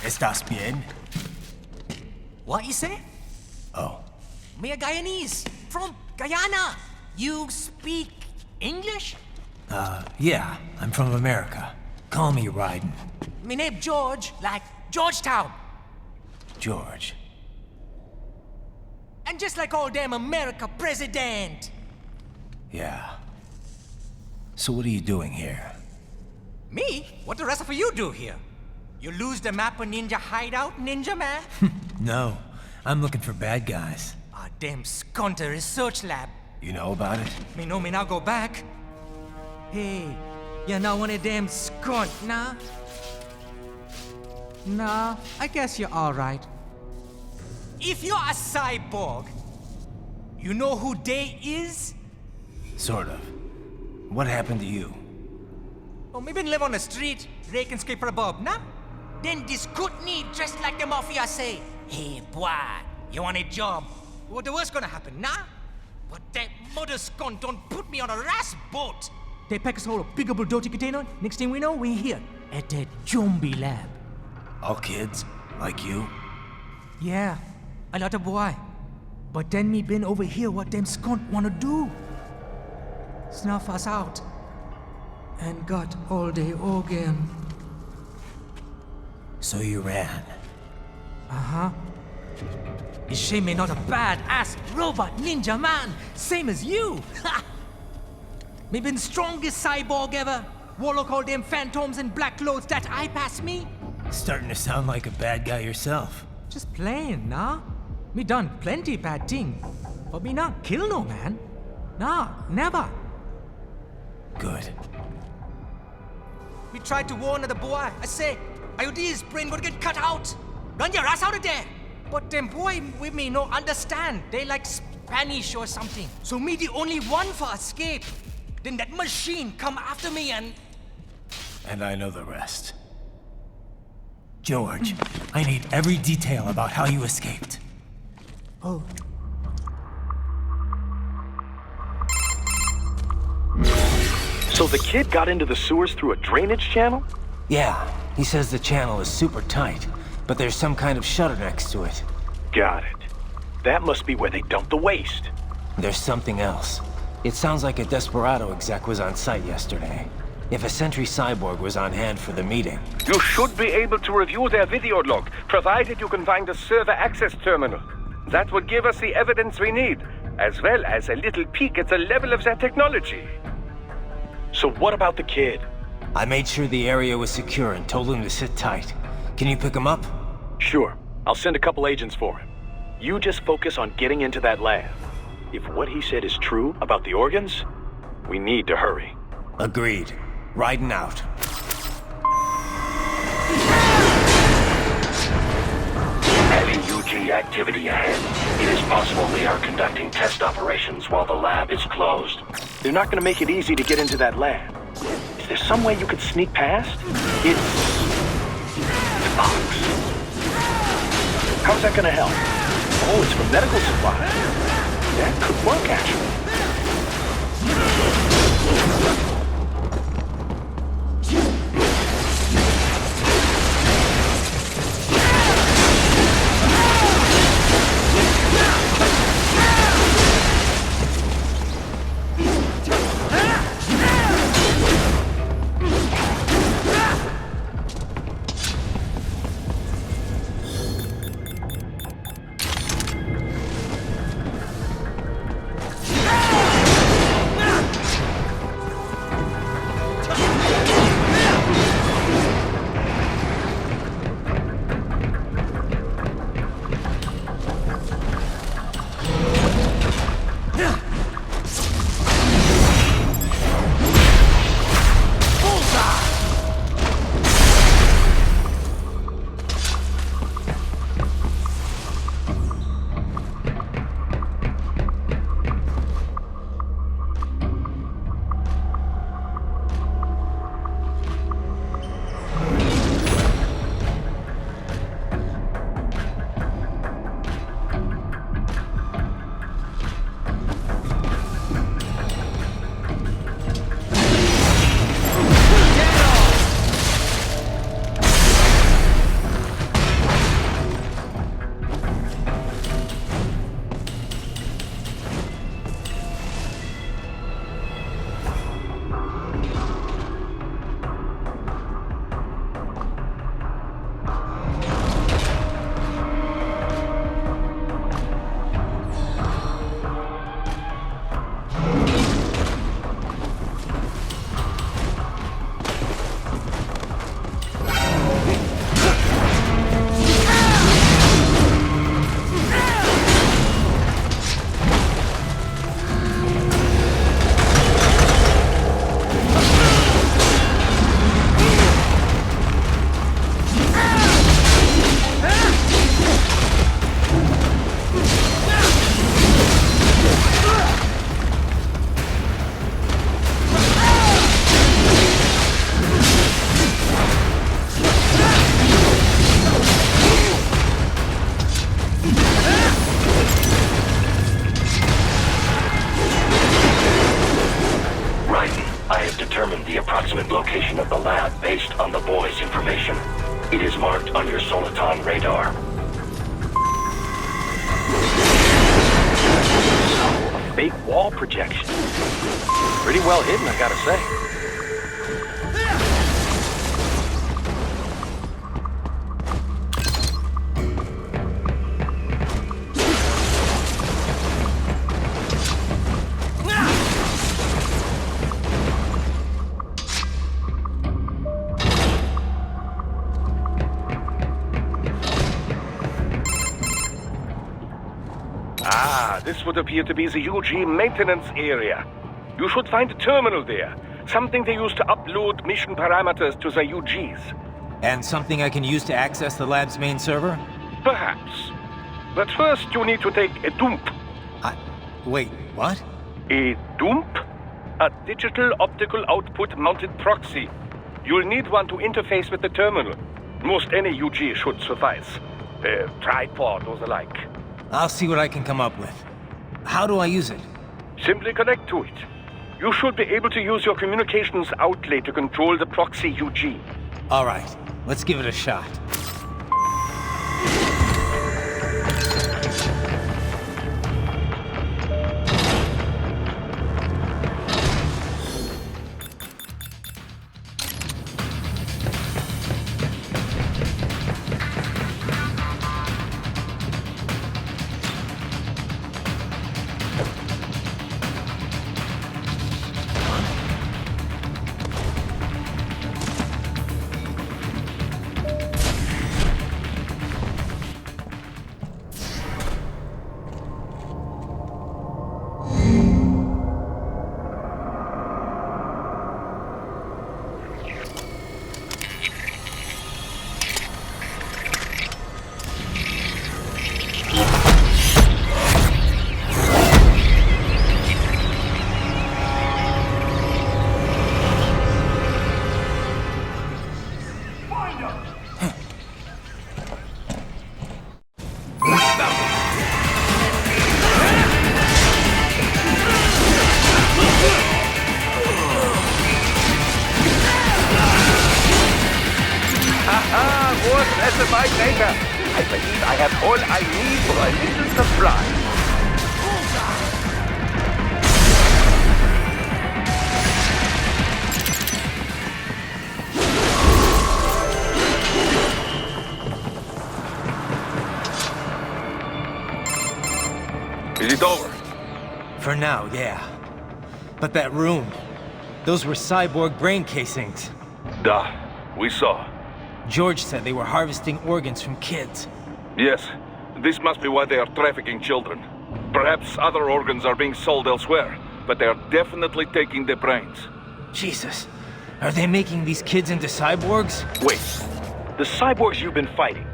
¿Estás bien? What you say? Oh. Me a Guyanese, from Guyana. You speak English? Yeah, I'm from America. Call me Raiden. Me name George, like Georgetown. George. And just like all damn America president. Yeah. So what are you doing here? Me? What the rest of you do here? You lose the map of Ninja Hideout, Ninja Man? No, I'm looking for bad guys. Ah, damn Skunter research lab. You know about it? Me know me now go back. Hey, you not one of them skunt, nah? Nah, I guess you're alright. If you're a cyborg, you know who they is? Sort of. What happened to you? Oh, me been live on the street, rake and scrape for a bob, nah? Then this good need dressed like the mafia say, hey boy, you want a job? What the worst gonna happen, nah? But that mother scunt don't put me on a ras boat. They pack us all a big old dirty container. Next thing we know, we're here at that zombie lab. All kids? Like you? Yeah, a lot of boy. But then me been over here what them scunt wanna do. Snuff us out. And got all the organ. So you ran? Uh-huh. Is she me not a bad-ass robot ninja man, same as you? Ha! Me been strongest cyborg ever. Warlock all them phantoms in black clothes that eye pass me. Starting to sound like a bad guy yourself. Just plain, nah? Me done plenty bad thing. But me not kill no man. Nah, never. Good. Me tried to warn the boy. I say, IOD's brain gonna get cut out. Run your ass out of there. But them boy with me no understand. They like Spanish or something. So me the only one for escape. Then that machine come after me and... And I know the rest. George, I need every detail about how you escaped. Oh. So the kid got into the sewers through a drainage channel? Yeah, he says the channel is super tight, but there's some kind of shutter next to it. Got it. That must be where they dumped the waste. There's something else. It sounds like a Desperado exec was on site yesterday. If a Sentry Cyborg was on hand for the meeting. You should be able to review their video log, provided you can find a server access terminal. That would give us the evidence we need, as well as a little peek at the level of their technology. So what about the kid? I made sure the area was secure and told him to sit tight. Can you pick him up? Sure. I'll send a couple agents for him. You just focus on getting into that lab. If what he said is true about the organs, we need to hurry. Agreed. Riding out. Heavy UG activity ahead. It is possible they are conducting test operations while the lab is closed. They're not going to make it easy to get into that lab. Is there some way you could sneak past? It's box. How's that going to help? Oh, it's for medical supplies. That could work, actually. determined the approximate location of the lab based on the boy's information. It is marked on your Soliton radar. So, a fake wall projection. Pretty well hidden, I gotta say. This would appear to be the UG maintenance area. You should find a terminal there. Something they use to upload mission parameters to the UGs. And something I can use to access the lab's main server? Perhaps. But first you need to take a dump. Wait, what? A dump? A digital optical output mounted proxy. You'll need one to interface with the terminal. Most any UG should suffice. A tripod or the like. I'll see what I can come up with. How do I use it? Simply connect to it. You should be able to use your communications outlay to control the proxy UG. All right, let's give it a shot. I believe I have all I need for a little supply. Is it over? For now, yeah. But that room, those were cyborg brain casings. Duh, we saw. George said they were harvesting organs from kids. Yes, this must be why they are trafficking children. Perhaps other organs are being sold elsewhere, but they are definitely taking the brains. Jesus, are they making these kids into cyborgs? Wait, the cyborgs you've been fighting,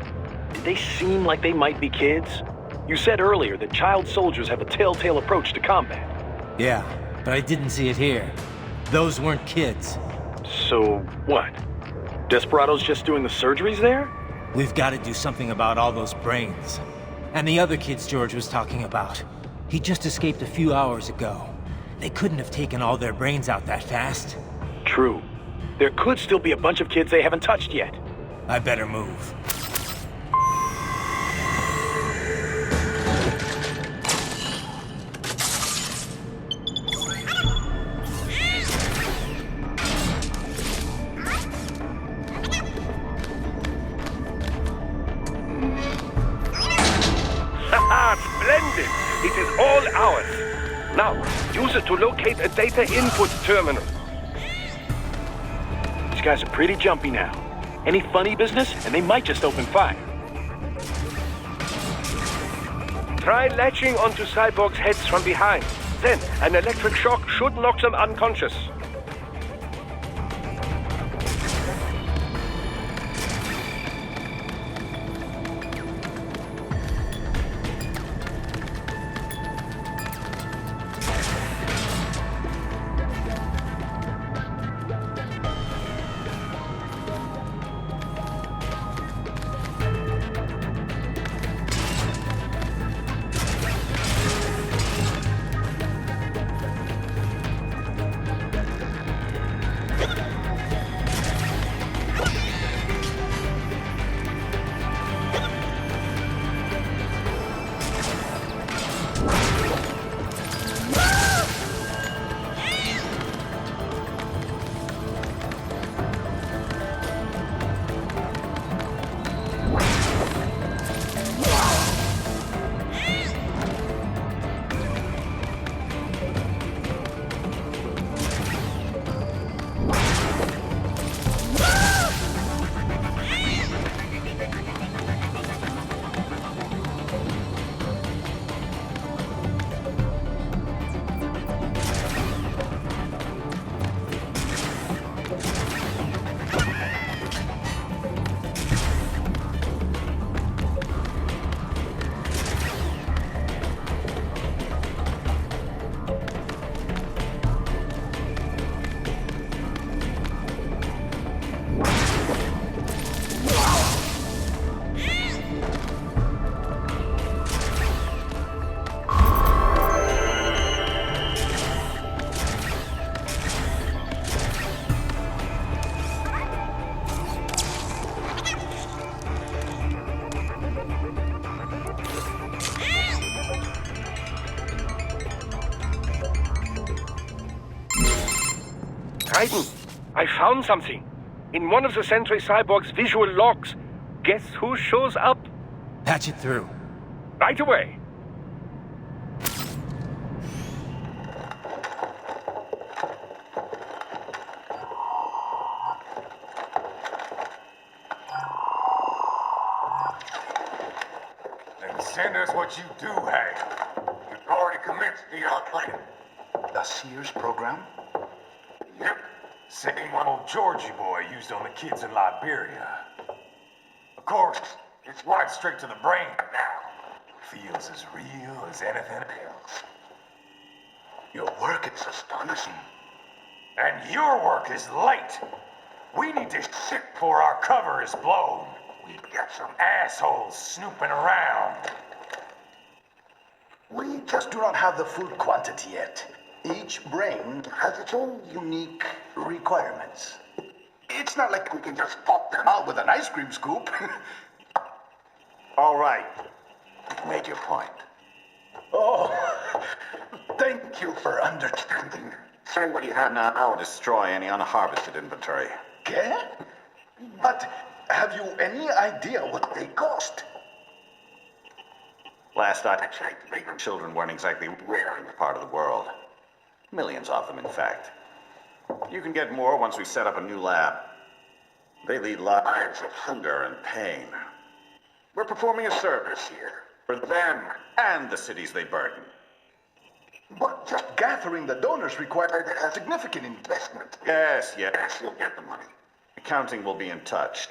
did they seem like they might be kids? You said earlier that child soldiers have a telltale approach to combat. Yeah, but I didn't see it here. Those weren't kids. So, what? Desperado's just doing the surgeries there? We've got to do something about all those brains. And the other kids George was talking about. He just escaped a few hours ago. They couldn't have taken all their brains out that fast. True. There could still be a bunch of kids they haven't touched yet. I better move. Splendid! It is all ours. Now, use it to locate a data input terminal. These guys are pretty jumpy now. Any funny business, and they might just open fire. Try latching onto cyborgs' heads from behind. Then, an electric shock should knock them unconscious. Raiden, I found something. In one of the Sentry Cyborg's visual logs. Guess who shows up? Patch it through. Right away. Then send us what you do have. You've already commenced the outplaying. The Sears program? Yep. Same one old Georgie boy used on the kids in Liberia. Of course, it's right straight to the brain now. Feels as real as anything else. Your work is astonishing. And your work is late. We need to shit before our cover is blown. We've got some assholes snooping around. We just do not have the full quantity yet. Each brain has its own unique requirements. It's not like we can just pop them out with an ice cream scoop. All right. You've made your point. Oh, thank you for understanding. Send what you have now. I'll destroy any unharvested inventory. Okay? But have you any idea what they cost? Last I checked, children weren't exactly rare in this part of the world. Millions of them, in fact. You can get more once we set up a new lab. They lead lives of hunger and pain. We're performing a service here for them and the cities they burden. But just gathering the donors required a significant investment. Yes, you'll get the money. Accounting will be in touch.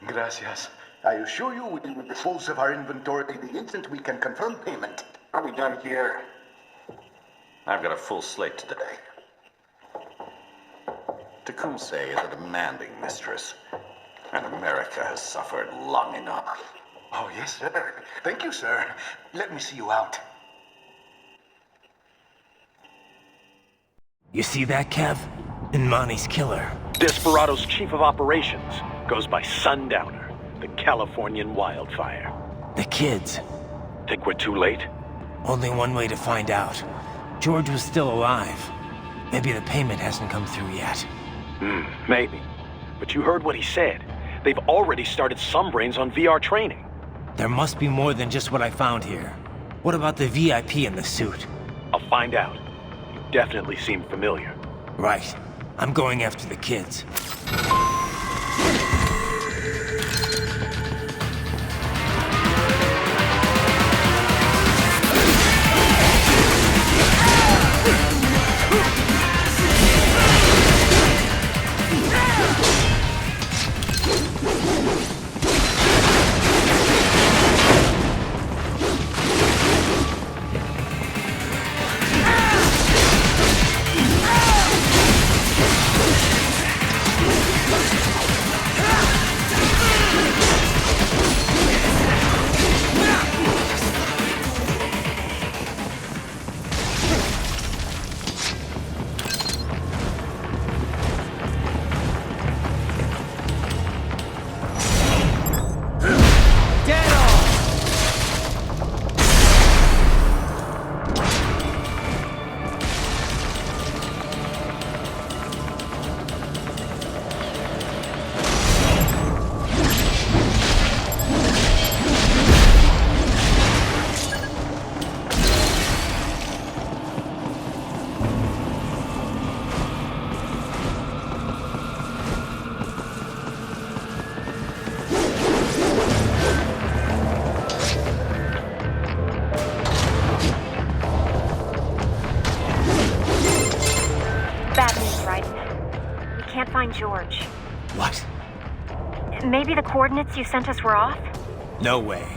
Gracias. I assure you we will dispose of our inventory the instant we can confirm payment. Are we done here? I've got a full slate today. Tecumseh is a demanding mistress, and America has suffered long enough. Oh, yes, sir. Thank you, sir. Let me see you out. You see that, Kev? Inmani's killer. Desperado's chief of operations goes by Sundowner, the Californian wildfire. The kids. Think we're too late? Only one way to find out. George was still alive. Maybe the payment hasn't come through yet. Maybe. But you heard what he said. They've already started some brains on VR training. There must be more than just what I found here. What about the VIP in the suit? I'll find out. You definitely seem familiar. Right. I'm going after the kids. George. What? Maybe the coordinates you sent us were off? No way.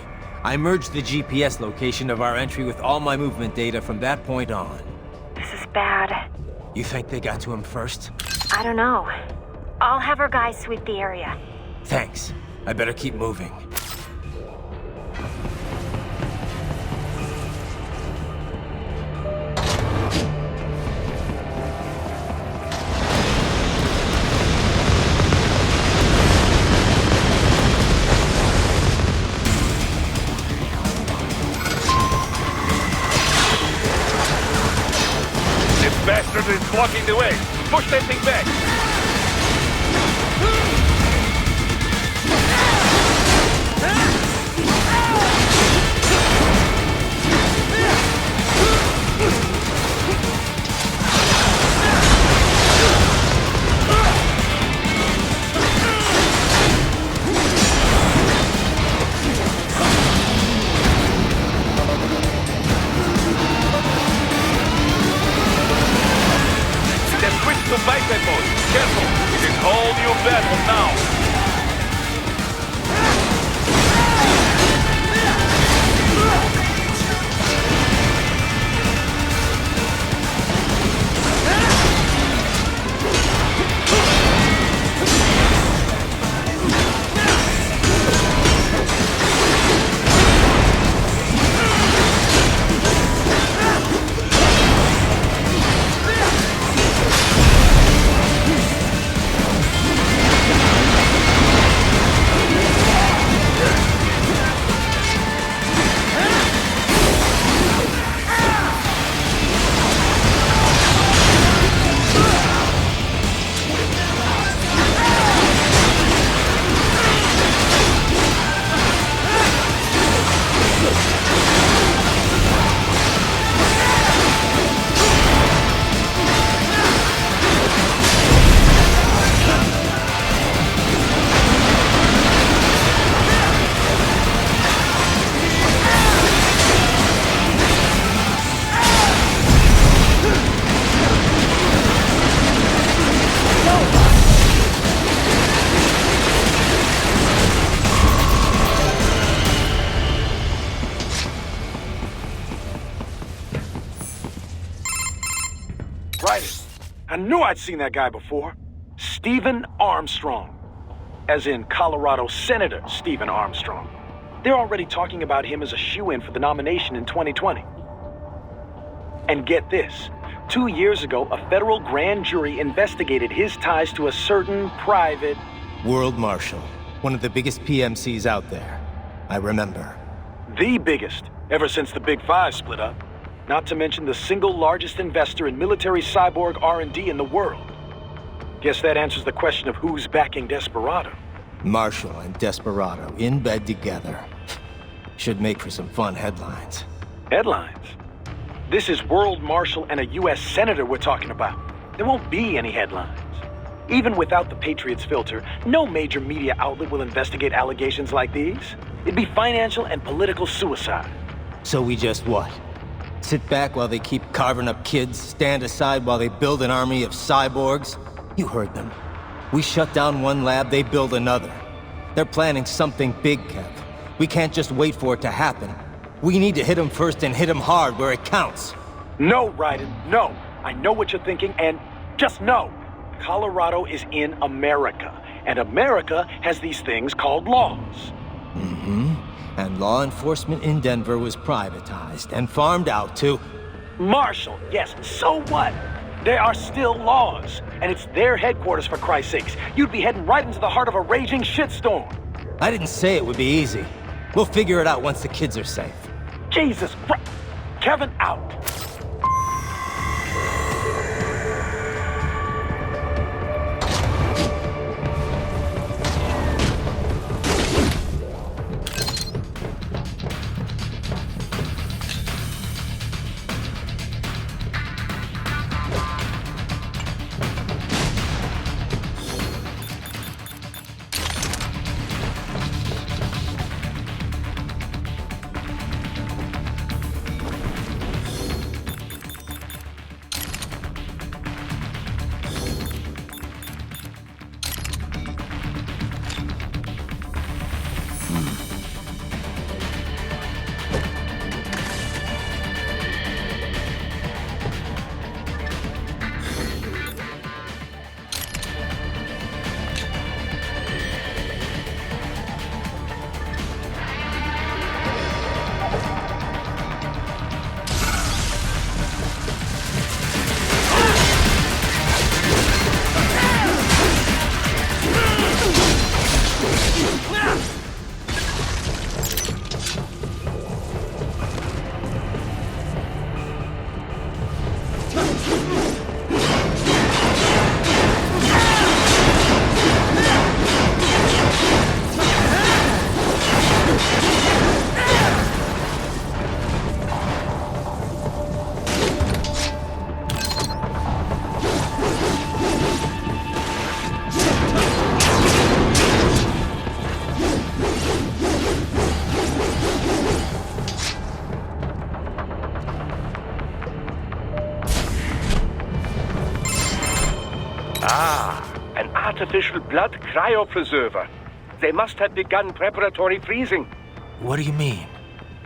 I merged the GPS location of our entry with all my movement data from that point on. This is bad. You think they got to him first? I don't know. I'll have our guys sweep the area. Thanks. I better keep moving. Bastard is blocking the way. Push that thing back! To biped mode. Careful, it is all new battle now. I knew I'd seen that guy before. Stephen Armstrong. As in Colorado Senator Stephen Armstrong. They're already talking about him as a shoo-in for the nomination in 2020. And get this. 2 years ago, a federal grand jury investigated his ties to a certain private... World Marshal. One of the biggest PMCs out there. I remember. The biggest, ever since the Big Five split up. Not to mention the single largest investor in military cyborg R&D in the world. Guess that answers the question of who's backing Desperado. Marshall and Desperado in bed together. Should make for some fun headlines. Headlines? This is World Marshal and a U.S. Senator we're talking about. There won't be any headlines. Even without the Patriots filter, no major media outlet will investigate allegations like these. It'd be financial and political suicide. So we just what? Sit back while they keep carving up kids, stand aside while they build an army of cyborgs? You heard them. We shut down one lab, they build another. They're planning something big, Kev. We can't just wait for it to happen. We need to hit them first and hit them hard where it counts. No, Raiden, no. I know what you're thinking, and just know. Colorado is in America, and America has these things called laws. Mm-hmm. And law enforcement in Denver was privatized and farmed out to... Marshall, yes, so what? There are still laws, and it's their headquarters for Christ's sakes. You'd be heading right into the heart of a raging shitstorm. I didn't say it would be easy. We'll figure it out once the kids are safe. Jesus Christ! Kevin out! Ah, an artificial blood cryopreserver. They must have begun preparatory freezing. What do you mean?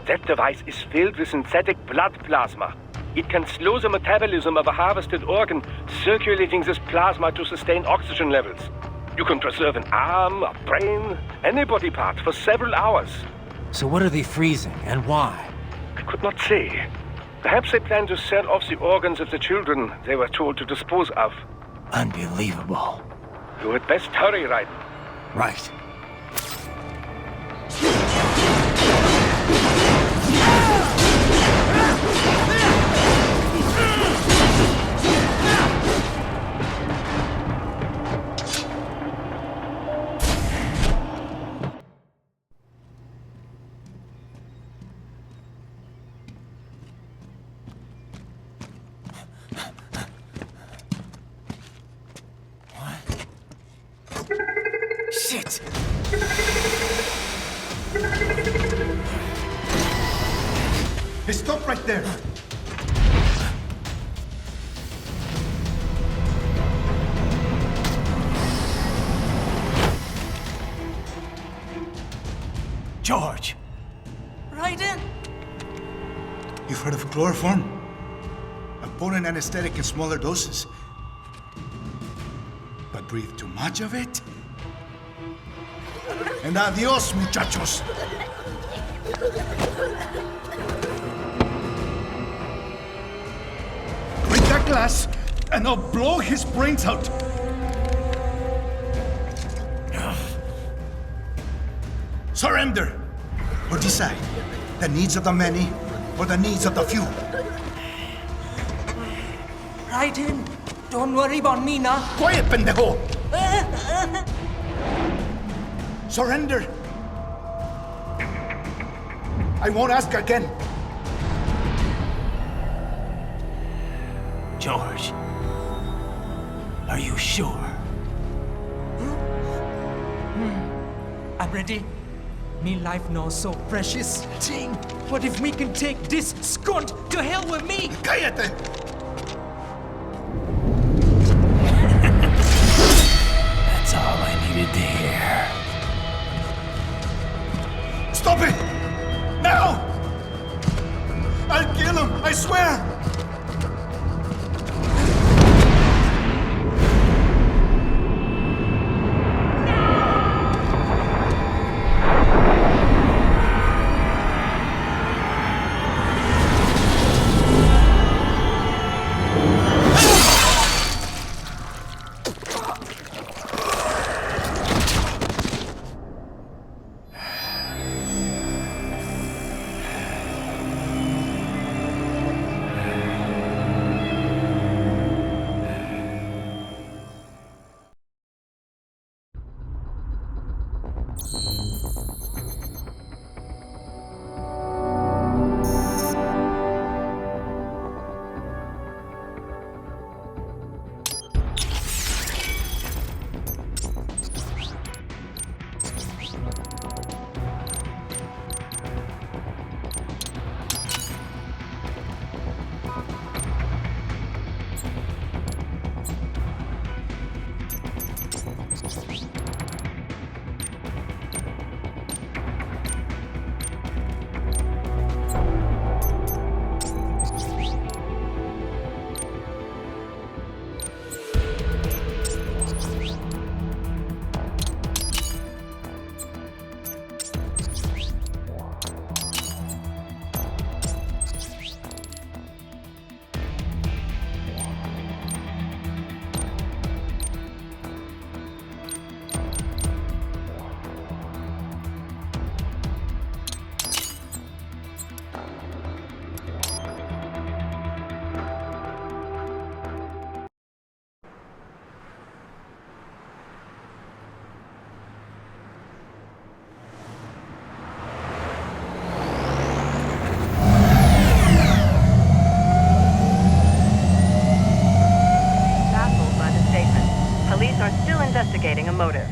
That device is filled with synthetic blood plasma. It can slow the metabolism of a harvested organ, circulating this plasma to sustain oxygen levels. You can preserve an arm, a brain, any body part for several hours. So what are they freezing, and why? I could not say. Perhaps they plan to sell off the organs of the children they were told to dispose of. Unbelievable. You had best hurry, Raiden. Right. Shit! Hey, stop right there! George! Raiden! You've heard of chloroform? A potent anesthetic in smaller doses. But breathe too much of it? And adios, muchachos! Break that glass, and I'll blow his brains out! Surrender! Or decide, the needs of the many, or the needs of the few. Raiden, don't worry about me now. Quiet, pendejo! Surrender! I won't ask again. George, are you sure? I'm ready. Me life now so precious. Ting, what if we can take this skunt to hell with me? Cállate! That's all I needed to hear. Stop it! Now! I'll kill him, I swear! Investigating a motive.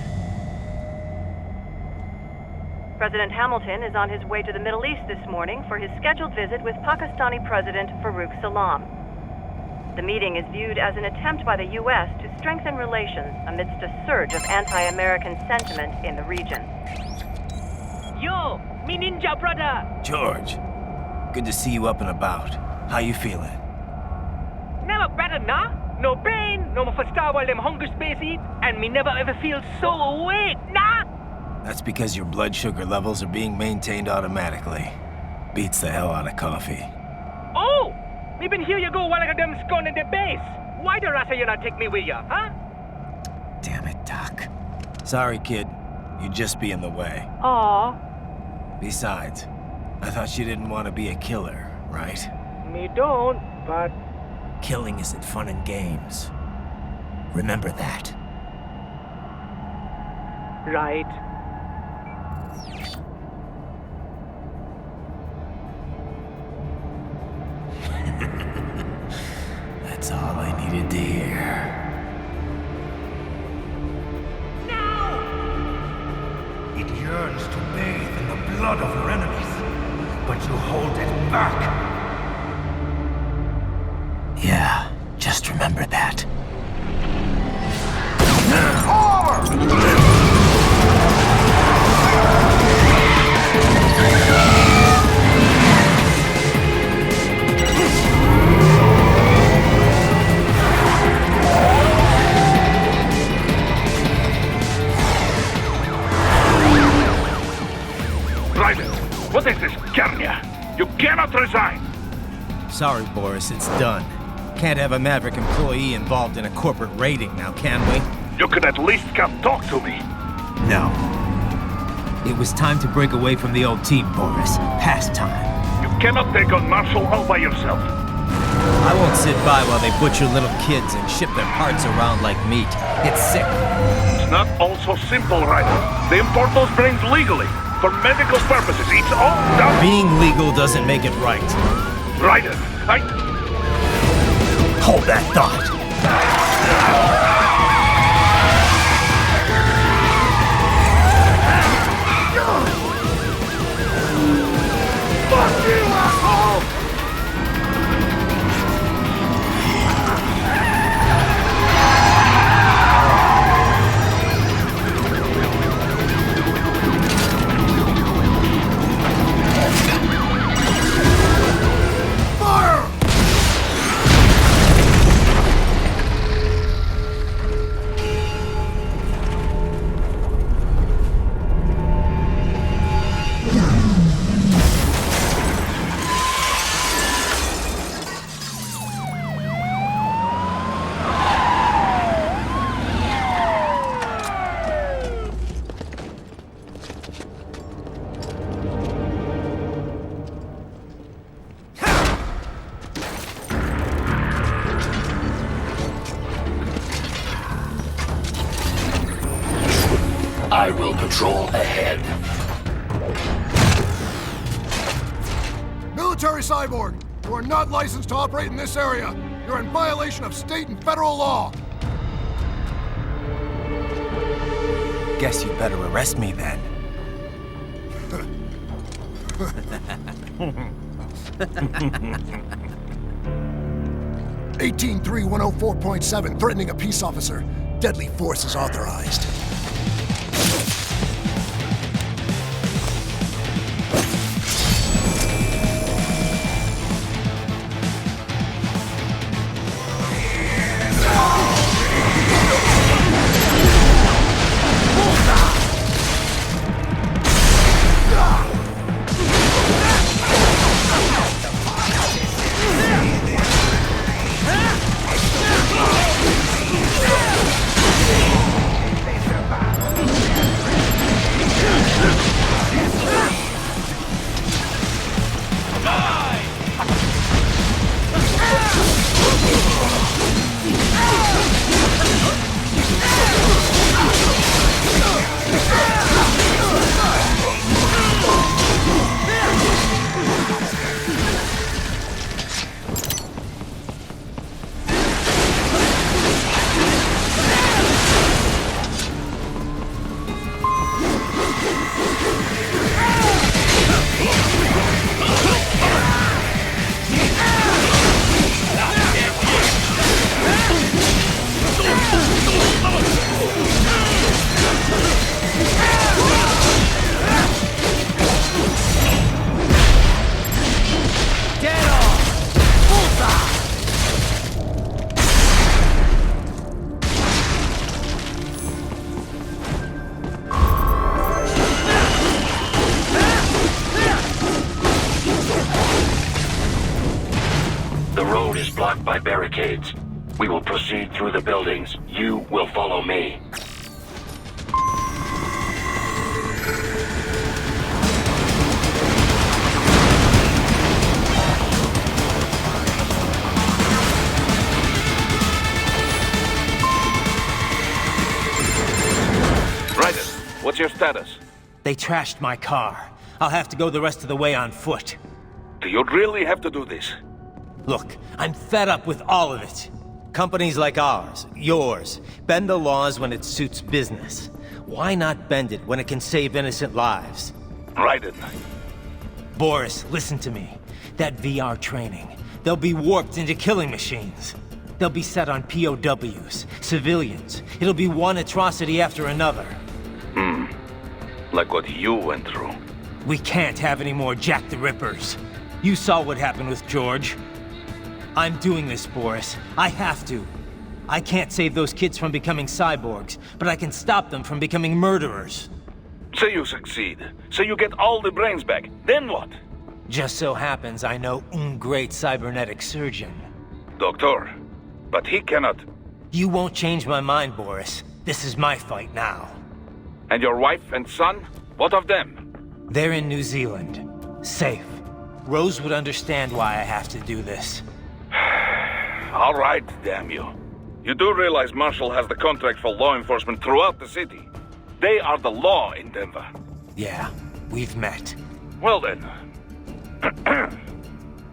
President Hamilton is on his way to the Middle East this morning for his scheduled visit with Pakistani President Farouk Salam. The meeting is viewed as an attempt by the U.S. to strengthen relations amidst a surge of anti-American sentiment in the region. Yo, me ninja brother! George, good to see you up and about. How you feeling? Never better, nah? No pain, no more for star while them hunger space eat, and me never ever feel so awake, nah? That's because your blood sugar levels are being maintained automatically. Beats the hell out of coffee. Oh! Me been here you go while I got them scone in the base. Why the rasa you not take me with ya, huh? Damn it, Doc. Sorry, kid. You'd just be in the way. Aw. Besides, I thought you didn't want to be a killer, right? Me don't, but... Killing isn't fun and games. Remember that. Right. That's all I needed to hear. It yearns to bathe in the blood of your enemies, but you hold it back. Yeah, just remember that. Raiden, what is this, Garnia? You cannot resign! Sorry, Boris, it's done. Can't have a Maverick employee involved in a corporate raiding now, can we? You could at least come talk to me. No. It was time to break away from the old team, Boris. Past time. You cannot take on Marshall all by yourself. I won't sit by while they butcher little kids and ship their parts around like meat. It's sick. It's not all so simple, Raiden. They import those brains legally. For medical purposes, it's all done. Being legal doesn't make it right. Raiden, Hold that thought. Fuck you, asshole! I will patrol ahead. Military cyborg, you are not licensed to operate in this area. You're in violation of state and federal law. Guess you better arrest me then. 18-3-104.7, threatening a peace officer. Deadly force is authorized. barricades. We will proceed through the buildings. You will follow me. Raiden, what's your status? They trashed my car. I'll have to go the rest of the way on foot. Do you really have to do this? Look, I'm fed up with all of it. Companies like ours, yours, bend the laws when it suits business. Why not bend it when it can save innocent lives? Raiden. Boris, listen to me. That VR training, they'll be warped into killing machines. They'll be set on POWs, civilians. It'll be one atrocity after another. Like what you went through. We can't have any more Jack the Rippers. You saw what happened with George. I'm doing this, Boris. I have to. I can't save those kids from becoming cyborgs, but I can stop them from becoming murderers. Say you succeed. Say you get all the brains back. Then what? Just so happens I know un great cybernetic surgeon. Doctor. But he cannot... You won't change my mind, Boris. This is my fight now. And your wife and son? What of them? They're in New Zealand. Safe. Rose would understand why I have to do this. All right, damn you. You do realize Marshall has the contract for law enforcement throughout the city. They are the law in Denver. Yeah, we've met. Well then.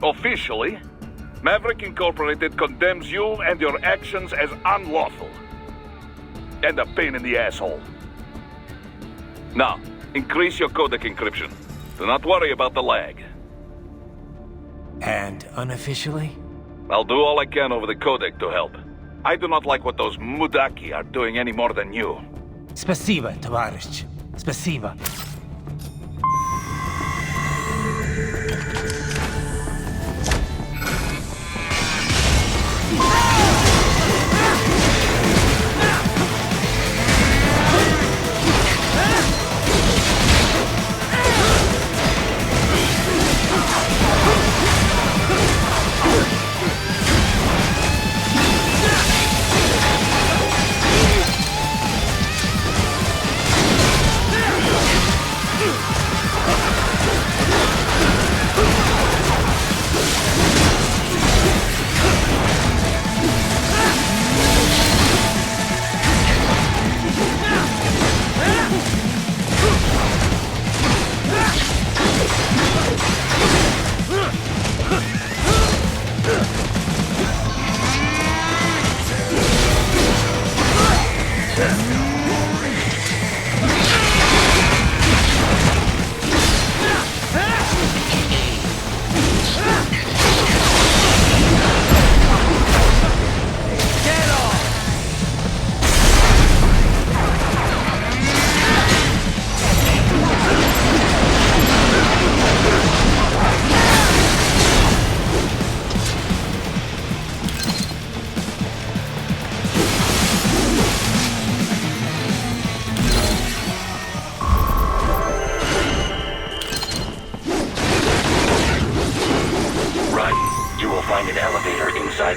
Officially, Maverick Incorporated condemns you and your actions as unlawful. And a pain in the asshole. Now, increase your codec encryption. Do not worry about the lag. And unofficially? I'll do all I can over the codec to help. I do not like what those mudaki are doing any more than you. Spasiba, tovarищ. Spasiba.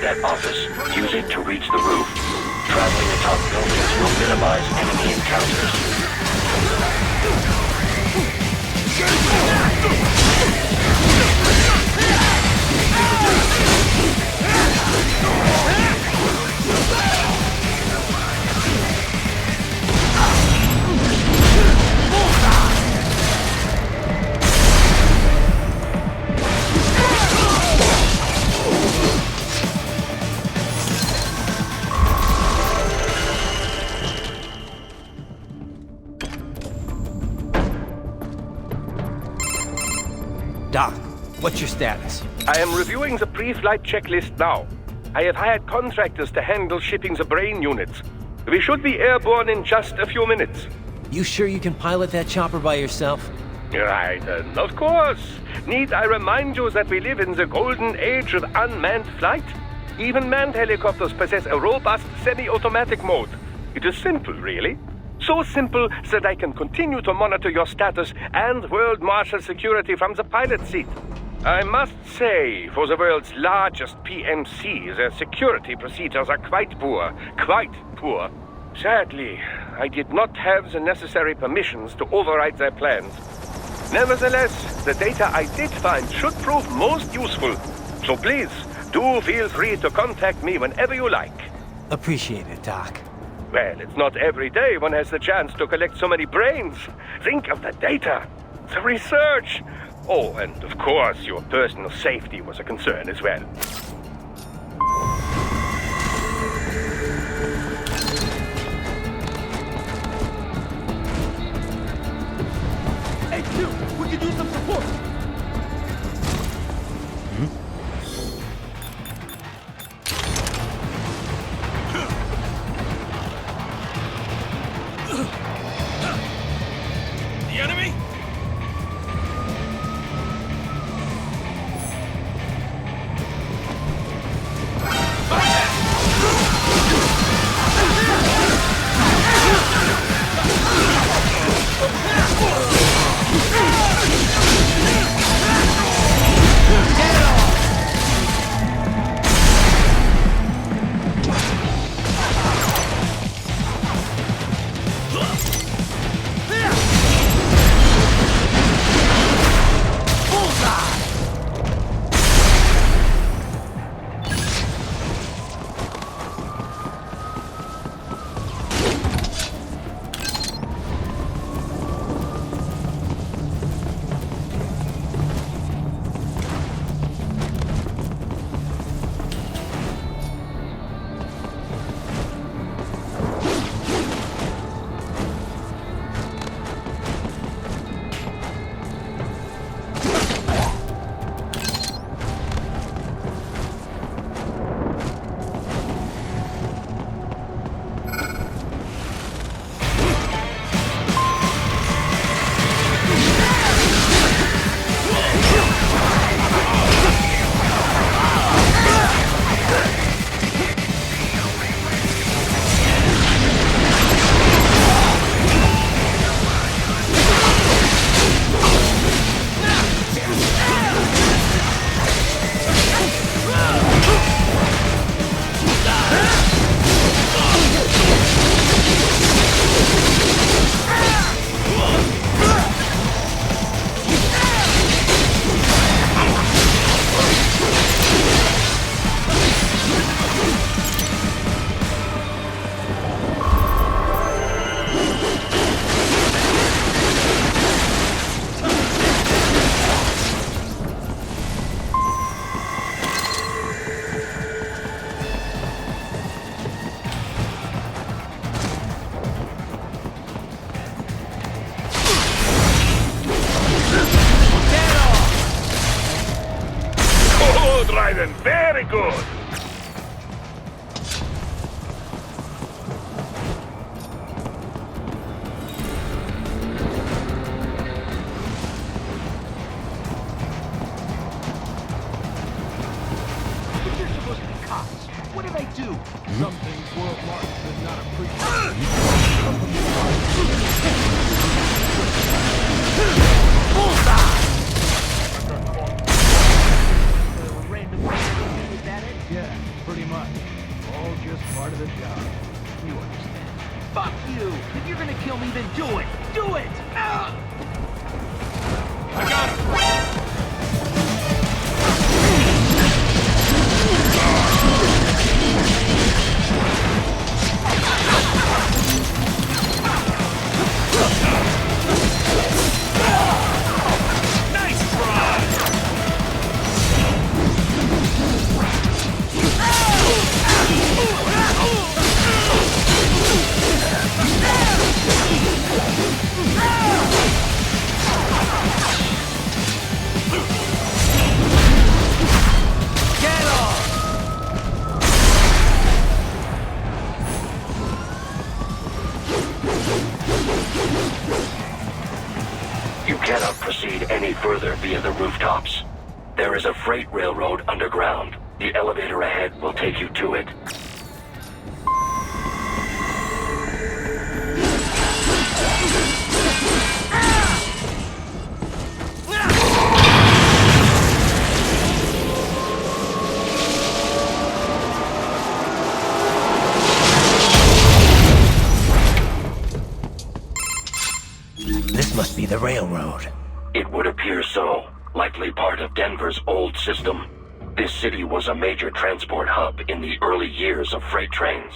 That office. Use it to reach the roof. Traveling atop buildings will minimize enemy encounters. Doc, what's your status? I am reviewing the pre-flight checklist now. I have hired contractors to handle shipping the brain units. We should be airborne in just a few minutes. You sure you can pilot that chopper by yourself? Raiden, of course. Need I remind you that we live in the golden age of unmanned flight? Even manned helicopters possess a robust semi-automatic mode. It is simple, really. So simple that I can continue to monitor your status and world marshal security from the pilot seat. I must say, for the world's largest PMC, their security procedures are quite poor. Quite poor. Sadly, I did not have the necessary permissions to override their plans. Nevertheless, the data I did find should prove most useful. So please, do feel free to contact me whenever you like. Appreciate it, Doc. Well, it's not every day one has the chance to collect so many brains. Think of the data, the research. Oh, and of course, your personal safety was a concern as well. Hey, Q, we could use some support. The enemy? Good, Raiden, very good. If you're supposed to be cops, what do they do? Some things world marks does not appreciate. Bullseye! Is that it? Yeah, pretty much. All just part of the job. You understand. Fuck you! If you're gonna kill me, then do it! Do it! Ah! I got it! Nice try! You cannot proceed any further via the rooftops. There is a freight railroad underground. The elevator ahead will take you to it. the railroad. It would appear so. Likely part of Denver's old system. This city was a major transport hub in the early years of freight trains.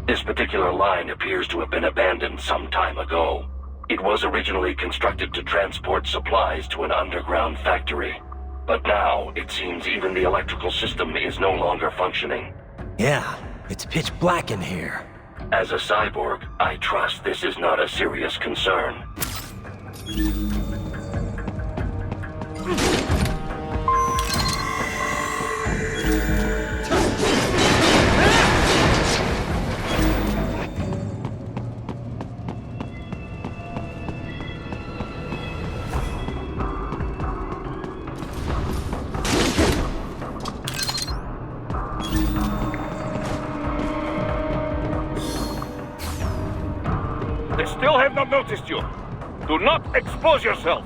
This particular line appears to have been abandoned some time ago. It was originally constructed to transport supplies to an underground factory. But now, it seems even the electrical system is no longer functioning. Yeah, it's pitch black in here. As a cyborg, I trust this is not a serious concern. They still have not noticed you. Do not expose yourself.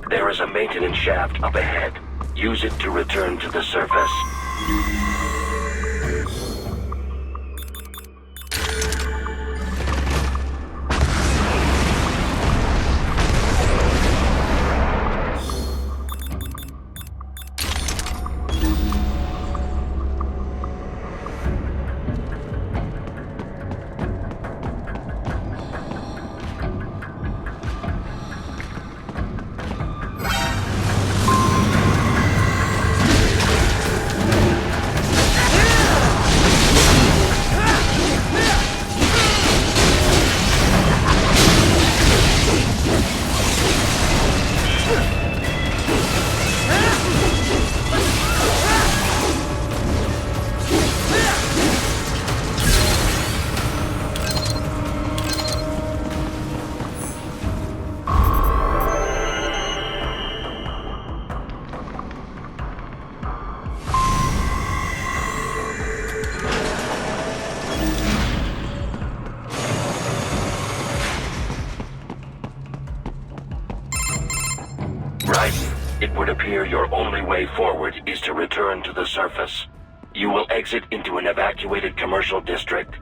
There is a maintenance shaft up ahead. Use it to return to the surface. would appear your only way forward is to return to the surface. You will exit into an evacuated commercial district.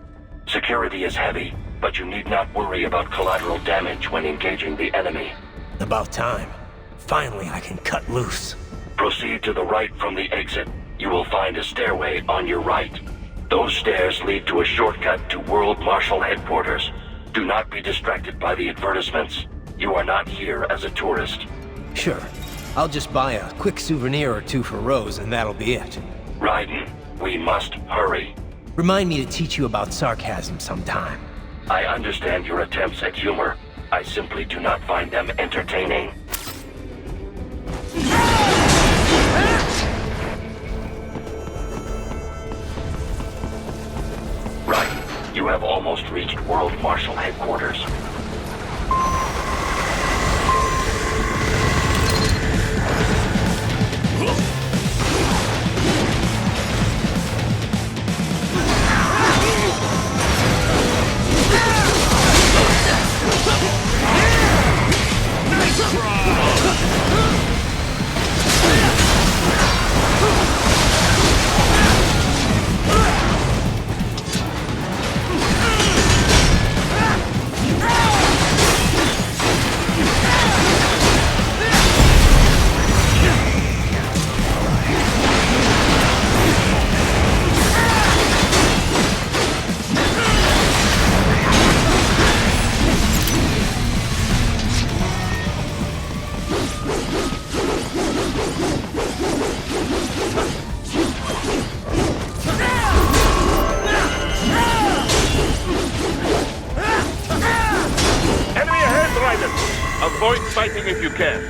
Security is heavy, but you need not worry about collateral damage when engaging the enemy. About time. Finally, I can cut loose. Proceed to the right from the exit. You will find a stairway on your right. Those stairs lead to a shortcut to World Marshal Headquarters. Do not be distracted by the advertisements. You are not here as a tourist. Sure. I'll just buy a quick souvenir or two for Rose, and that'll be it. Raiden, we must hurry. Remind me to teach you about sarcasm sometime. I understand your attempts at humor. I simply do not find them entertaining. Right, you have almost reached World Marshal Headquarters. Avoid fighting if you can.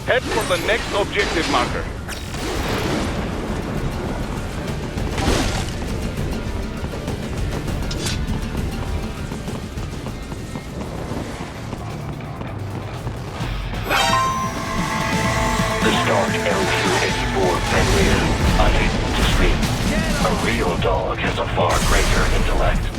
Head for the next objective marker. The Stark LQ-84 Fenrir, unable to speak. A real dog has a far greater intellect.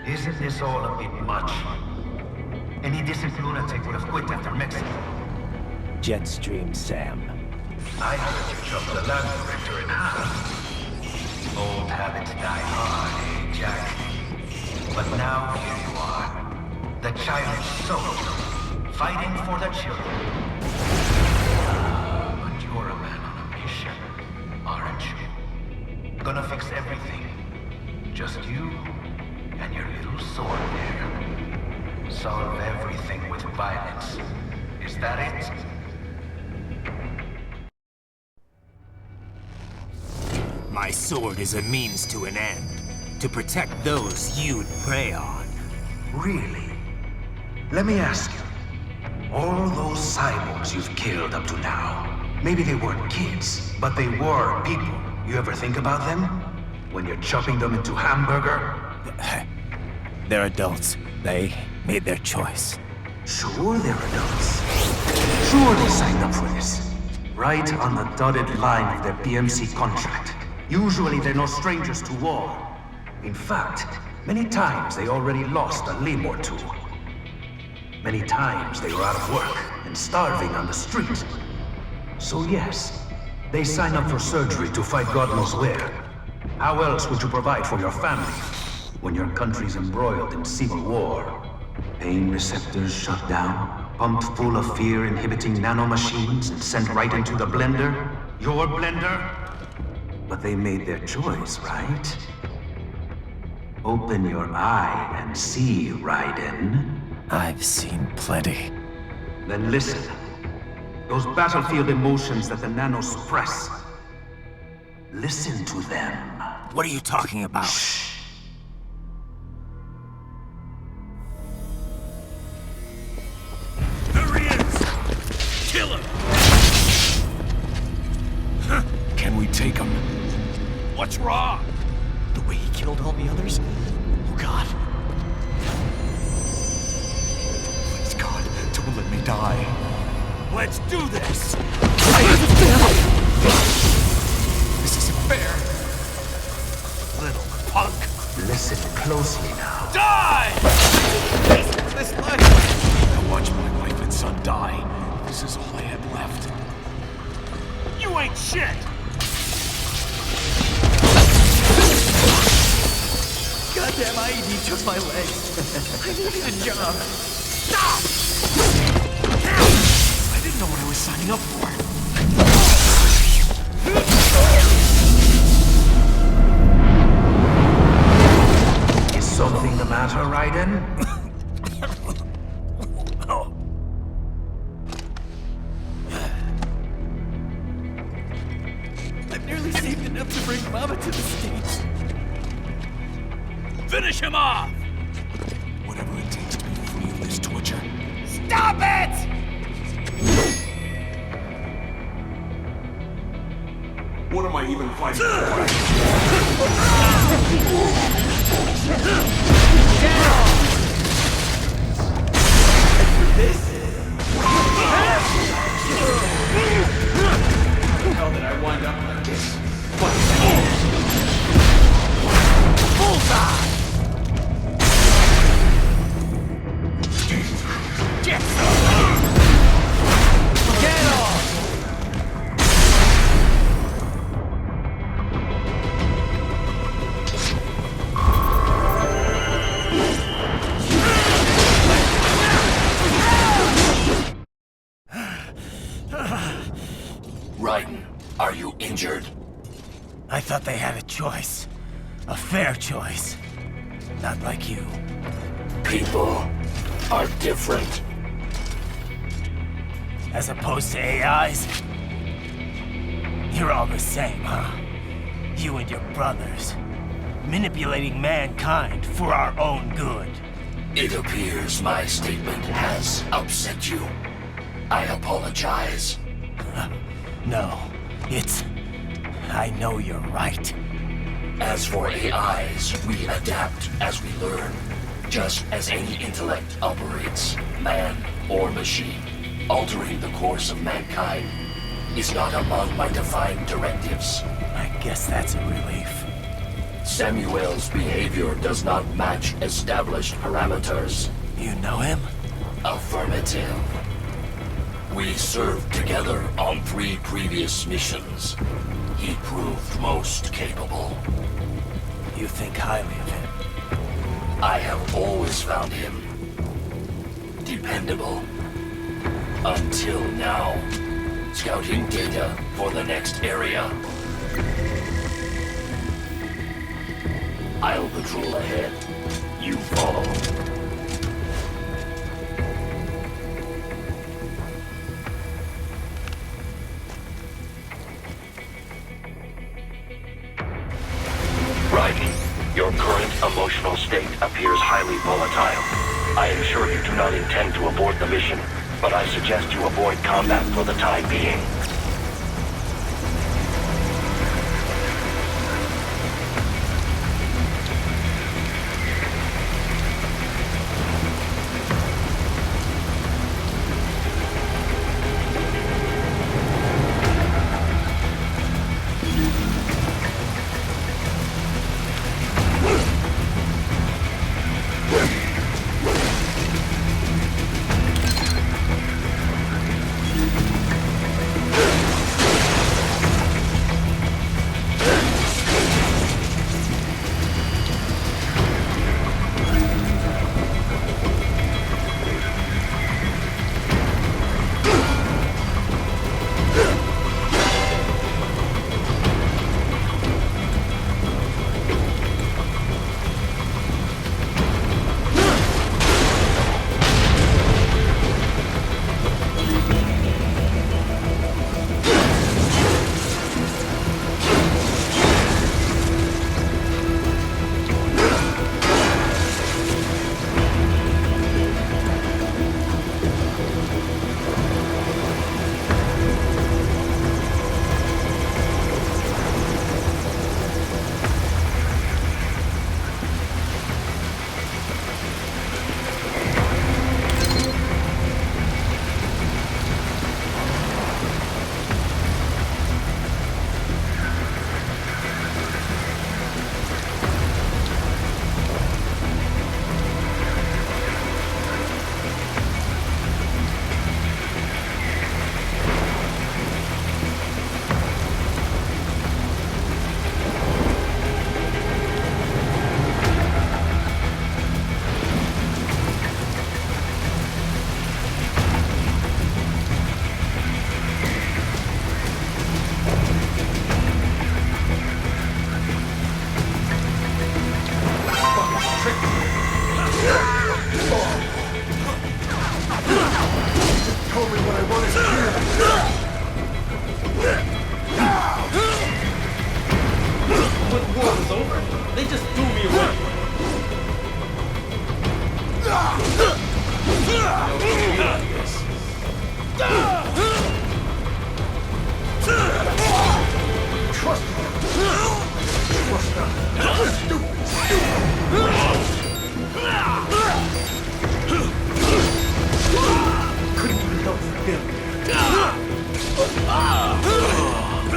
Isn't this all a bit much? Any decent lunatic would have quit after Mexico. Jetstream, Sam. I heard you chopped the land director in half. Old habits die hard, eh, Jack? But now here you are. The childish soldier, fighting for the children. But you're a man on a mission, aren't you? Gonna fix everything. Just you and your little sword there. Solve everything with violence. Is that it? My sword is a means to an end. To protect those you'd prey on. Really? Let me ask you. All those cyborgs you've killed up to now, maybe they weren't kids, but they were people. You ever think about them? When you're chopping them into hamburger? They're adults. They made their choice. Sure they're adults. Sure they signed up for this. Right on the dotted line of their BMC contract. Usually they're no strangers to war. In fact, many times they already lost a limb or two. Many times they were out of work and starving on the street. So yes, they sign up for surgery to fight God knows where. How else would you provide for your family when your country's embroiled in civil war? Pain receptors shut down, pumped full of fear-inhibiting nanomachines and sent right into the blender? Your blender? But they made their choice, right? Open your eye and see, Raiden. I've seen plenty. Then listen. Those battlefield emotions that the nanos suppress. Listen to them. What are you talking about? Shh. There he is! Kill him! Can we take him? What's wrong? The way he killed all the others? Oh God. Please God, don't let me die. Let's do this! This isn't fair. Little punk! Listen closely now. Die! This life! I watched my wife and son die. This is all I had left. You ain't shit! Goddamn IED took my legs. I needed a job. Stop! I didn't know what I was signing up for. Is something the matter, Raiden? I've nearly saved enough to bring Mama to the States. Finish him off! Whatever it takes to be free of this torture. Stop it! What am I even fighting for? How did I wind up like this? Bullseye! Get some! Get off! Raiden, are you injured? I thought they had a choice. A fair choice. Not like you. People are different. As opposed to AIs? You're all the same, huh? You and your brothers. Manipulating mankind for our own good. It appears my statement has upset you. I apologize. No, it's... I know you're right. As for AIs, we adapt as we learn. Just as any intellect operates, man or machine. Altering the course of mankind is not among my defined directives. I guess that's a relief. Samuel's behavior does not match established parameters. You know him? Affirmative. We served together on 3 previous missions. He proved most capable. You think highly of him? I have always found him dependable. Until now. Scouting data for the next area. I'll patrol ahead. You follow. Raiden, your current emotional state appears highly volatile. I am sure you do not intend to abort the mission, but I suggest you avoid combat for the time being.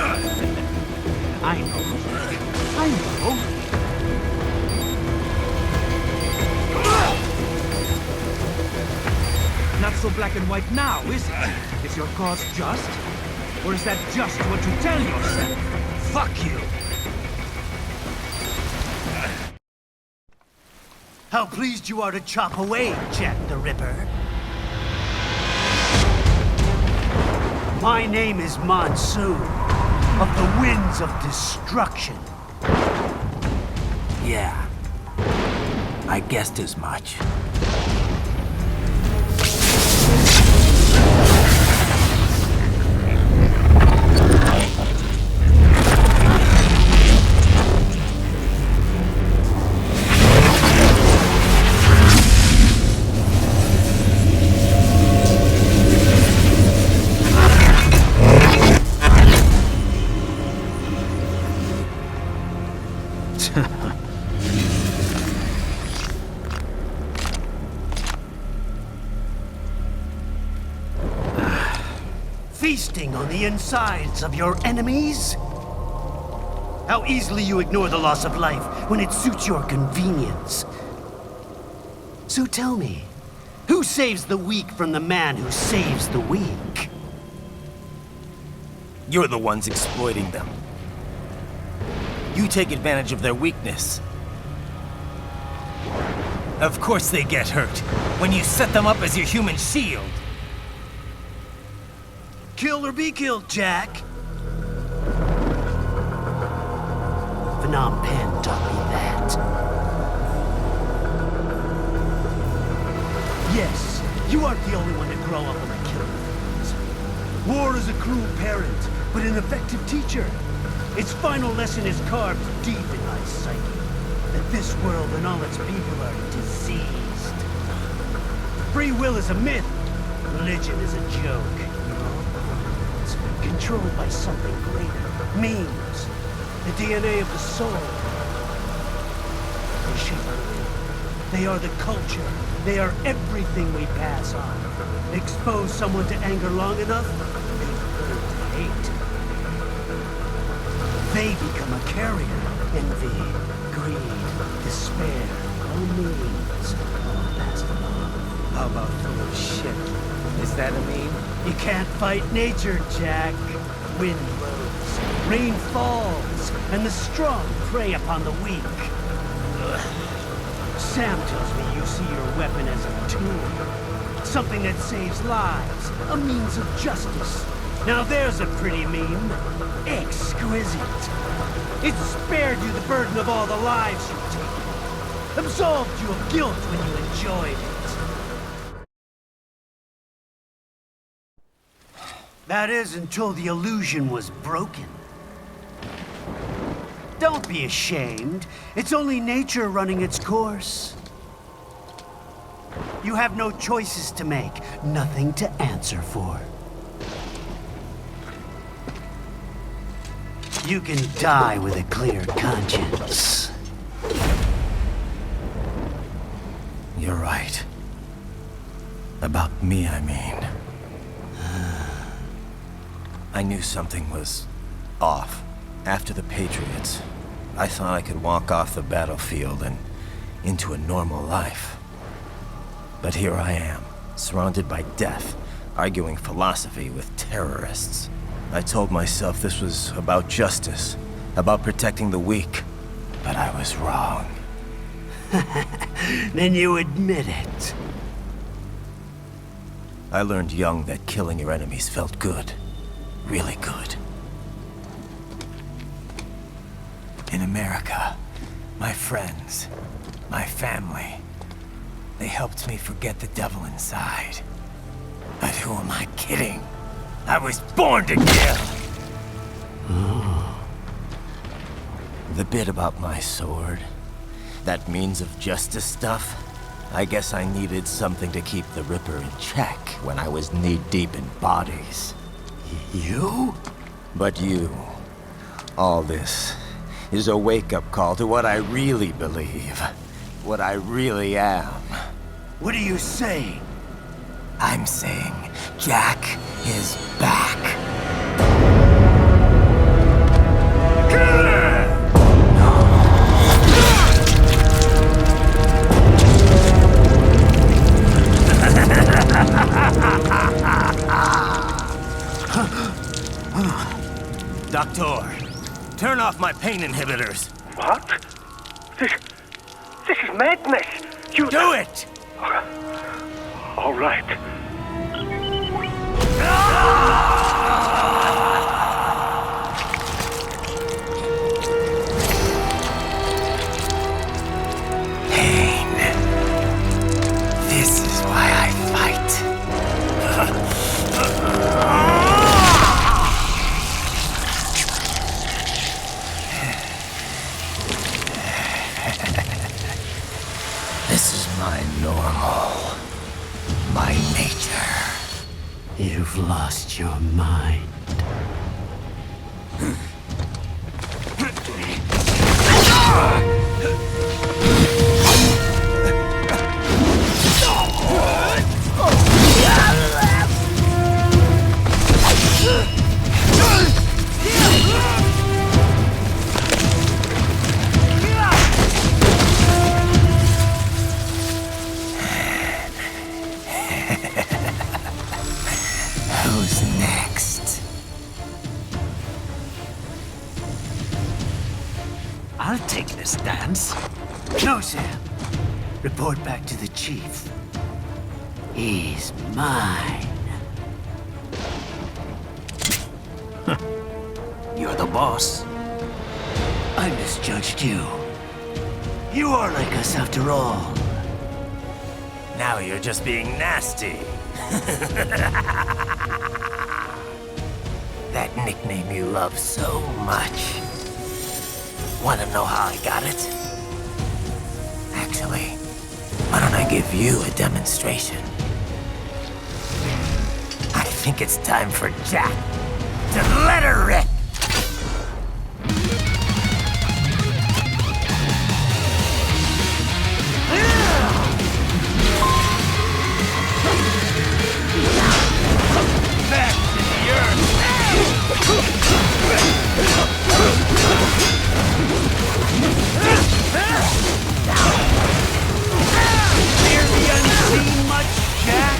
I know. I know. Not so black and white now, is it? Is your cause just? Or is that just what you tell yourself? Fuck you! How pleased you are to chop away, Jack the Ripper. My name is Monsoon, of the Winds of Destruction. Yeah, I guessed as much. Feasting on the insides of your enemies? How easily you ignore the loss of life when it suits your convenience. So tell me, who saves the weak from the man who saves the weak? You're the ones exploiting them. You take advantage of their weakness. Of course they get hurt when you set them up as your human shield. Kill or be killed, Jack. Phnom Penh taught me that. Yes, you aren't the only one to grow up on a killing fields. War is a cruel parent, but an effective teacher. Its final lesson is carved deep in my psyche. That this world and all its people are diseased. Free will is a myth. Religion is a joke. Controlled by something greater. Memes. The DNA of the soul. They shape our will. They are the culture. They are everything we pass on. Expose someone to anger long enough, they learn to hate. They become a carrier. Envy, greed, despair, all memes, all passed along. How about full of shit? Is that a meme? You can't fight nature, Jack. Wind blows, rain falls, and the strong prey upon the weak. Ugh. Sam tells me you see your weapon as a tool. Something that saves lives, a means of justice. Now there's a pretty meme. Exquisite. It spared you the burden of all the lives you've taken. Absolved you of guilt when you enjoyed it. That is until the illusion was broken. Don't be ashamed. It's only nature running its course. You have no choices to make, nothing to answer for. You can die with a clear conscience. You're right. About me, I mean. I knew something was off. After the Patriots, I thought I could walk off the battlefield and into a normal life. But here I am, surrounded by death, arguing philosophy with terrorists. I told myself this was about justice, about protecting the weak, but I was wrong. Then you admit it. I learned young that killing your enemies felt good. Really good. In America, my friends, my family, they helped me forget the devil inside. But who am I kidding? I was born to kill! The bit about my sword, that means of justice stuff, I guess I needed something to keep the Ripper in check when I was knee-deep in bodies. You? But you. All this is a wake-up call to what I really believe. What I really am. What are you saying? I'm saying Jack is back. Doctor, turn off my pain inhibitors. What? This is madness. You do it! All right. Pain. This is why I fight. This is my normal. My nature. You've lost your mind. Who's next? I'll take this dance. No, Sam. Report back to the chief. He's mine. You're the boss. I misjudged you. You are like us after all. Now you're just being nasty. That nickname you love so much. Want to know how I got it? Actually, why don't I give you a demonstration? I think it's time for Jack to let her rip. Back to the earth! Fear the unseen much, Jack?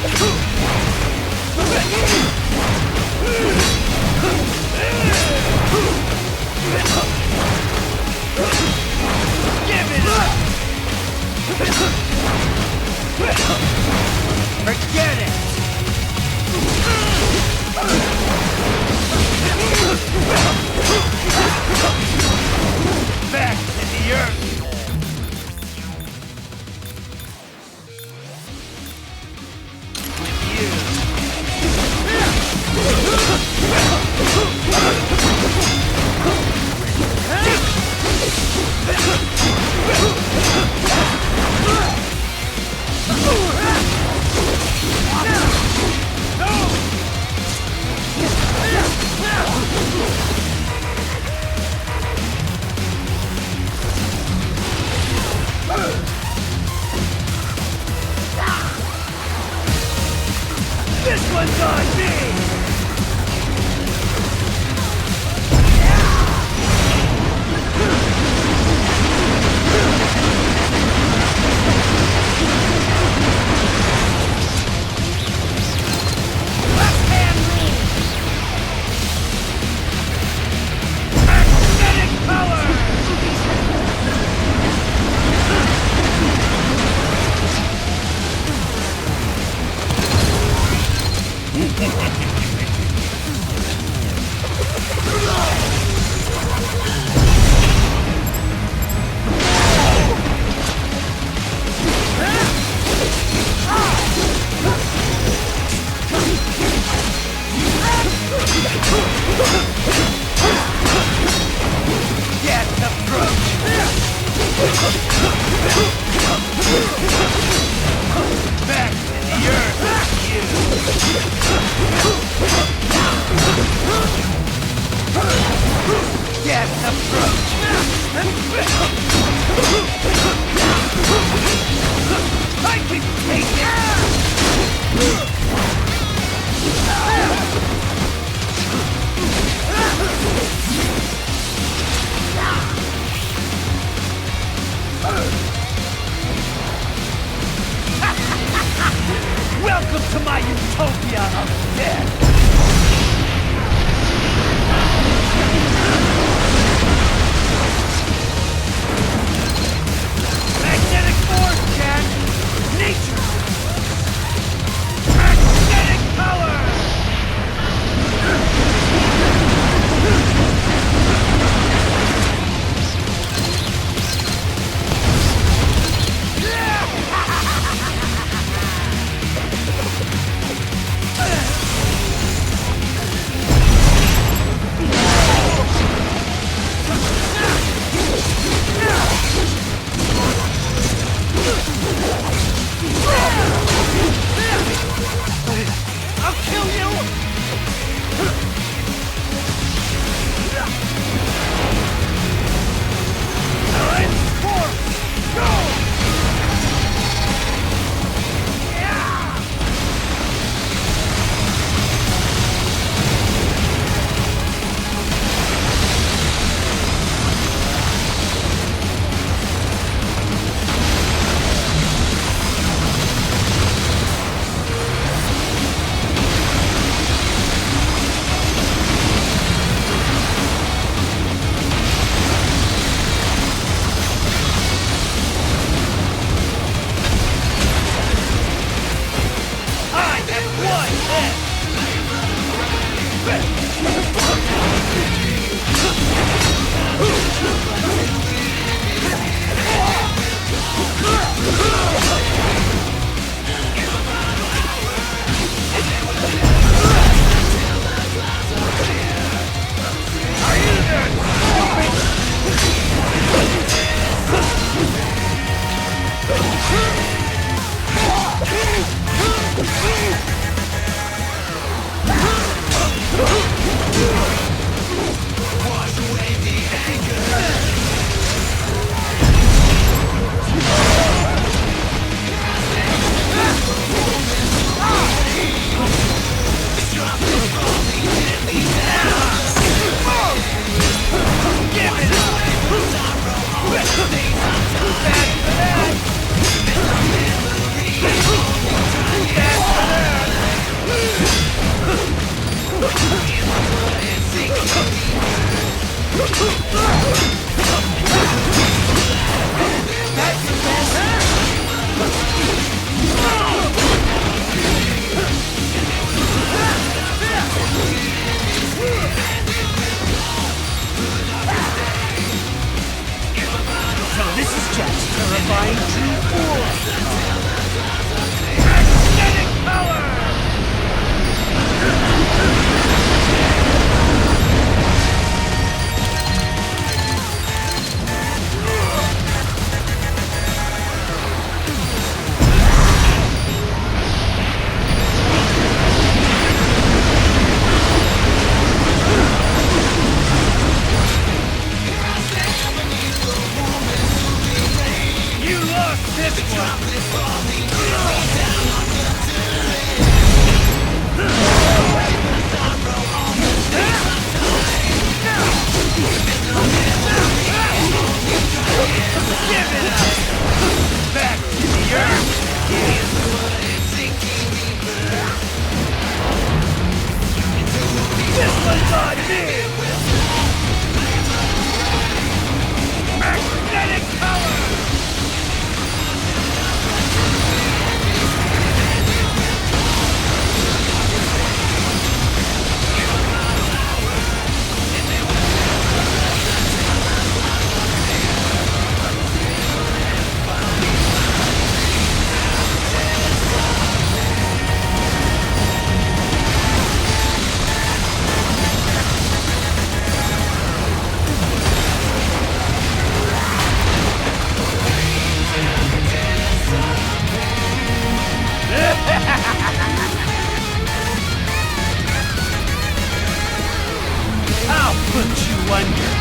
put you under,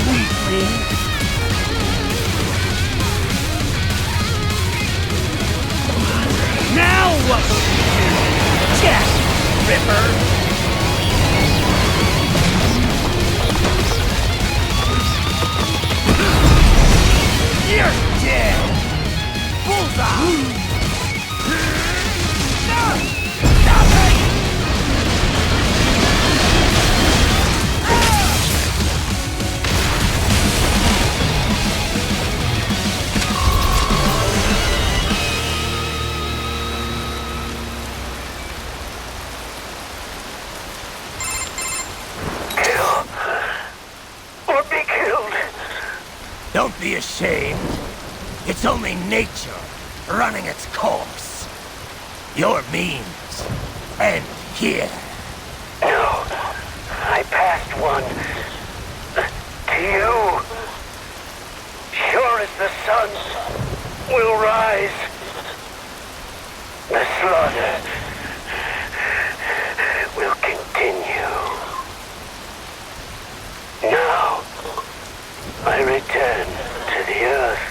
weakling. Now what will you do, Jack Ripper? You're dead! Bullseye! Stop it! Kill. Or be killed. Don't be ashamed. It's only nature running its course. Your means end here. No, I passed one. To you. Sure as the sun will rise. The slaughter will continue. Now, I return to the earth.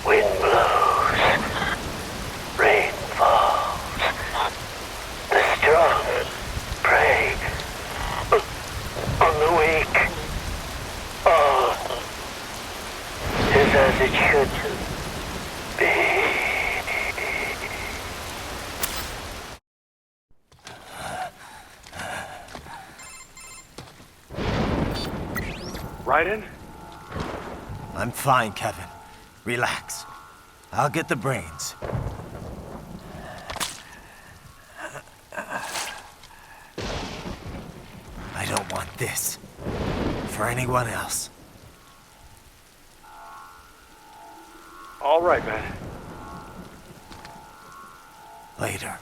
Wind blows. Rain falls. The strong prey on the weak. All is as it should be. Raiden? I'm fine, Kevin. Relax. I'll get the brains. I don't want this. For anyone else. All right, man. Later.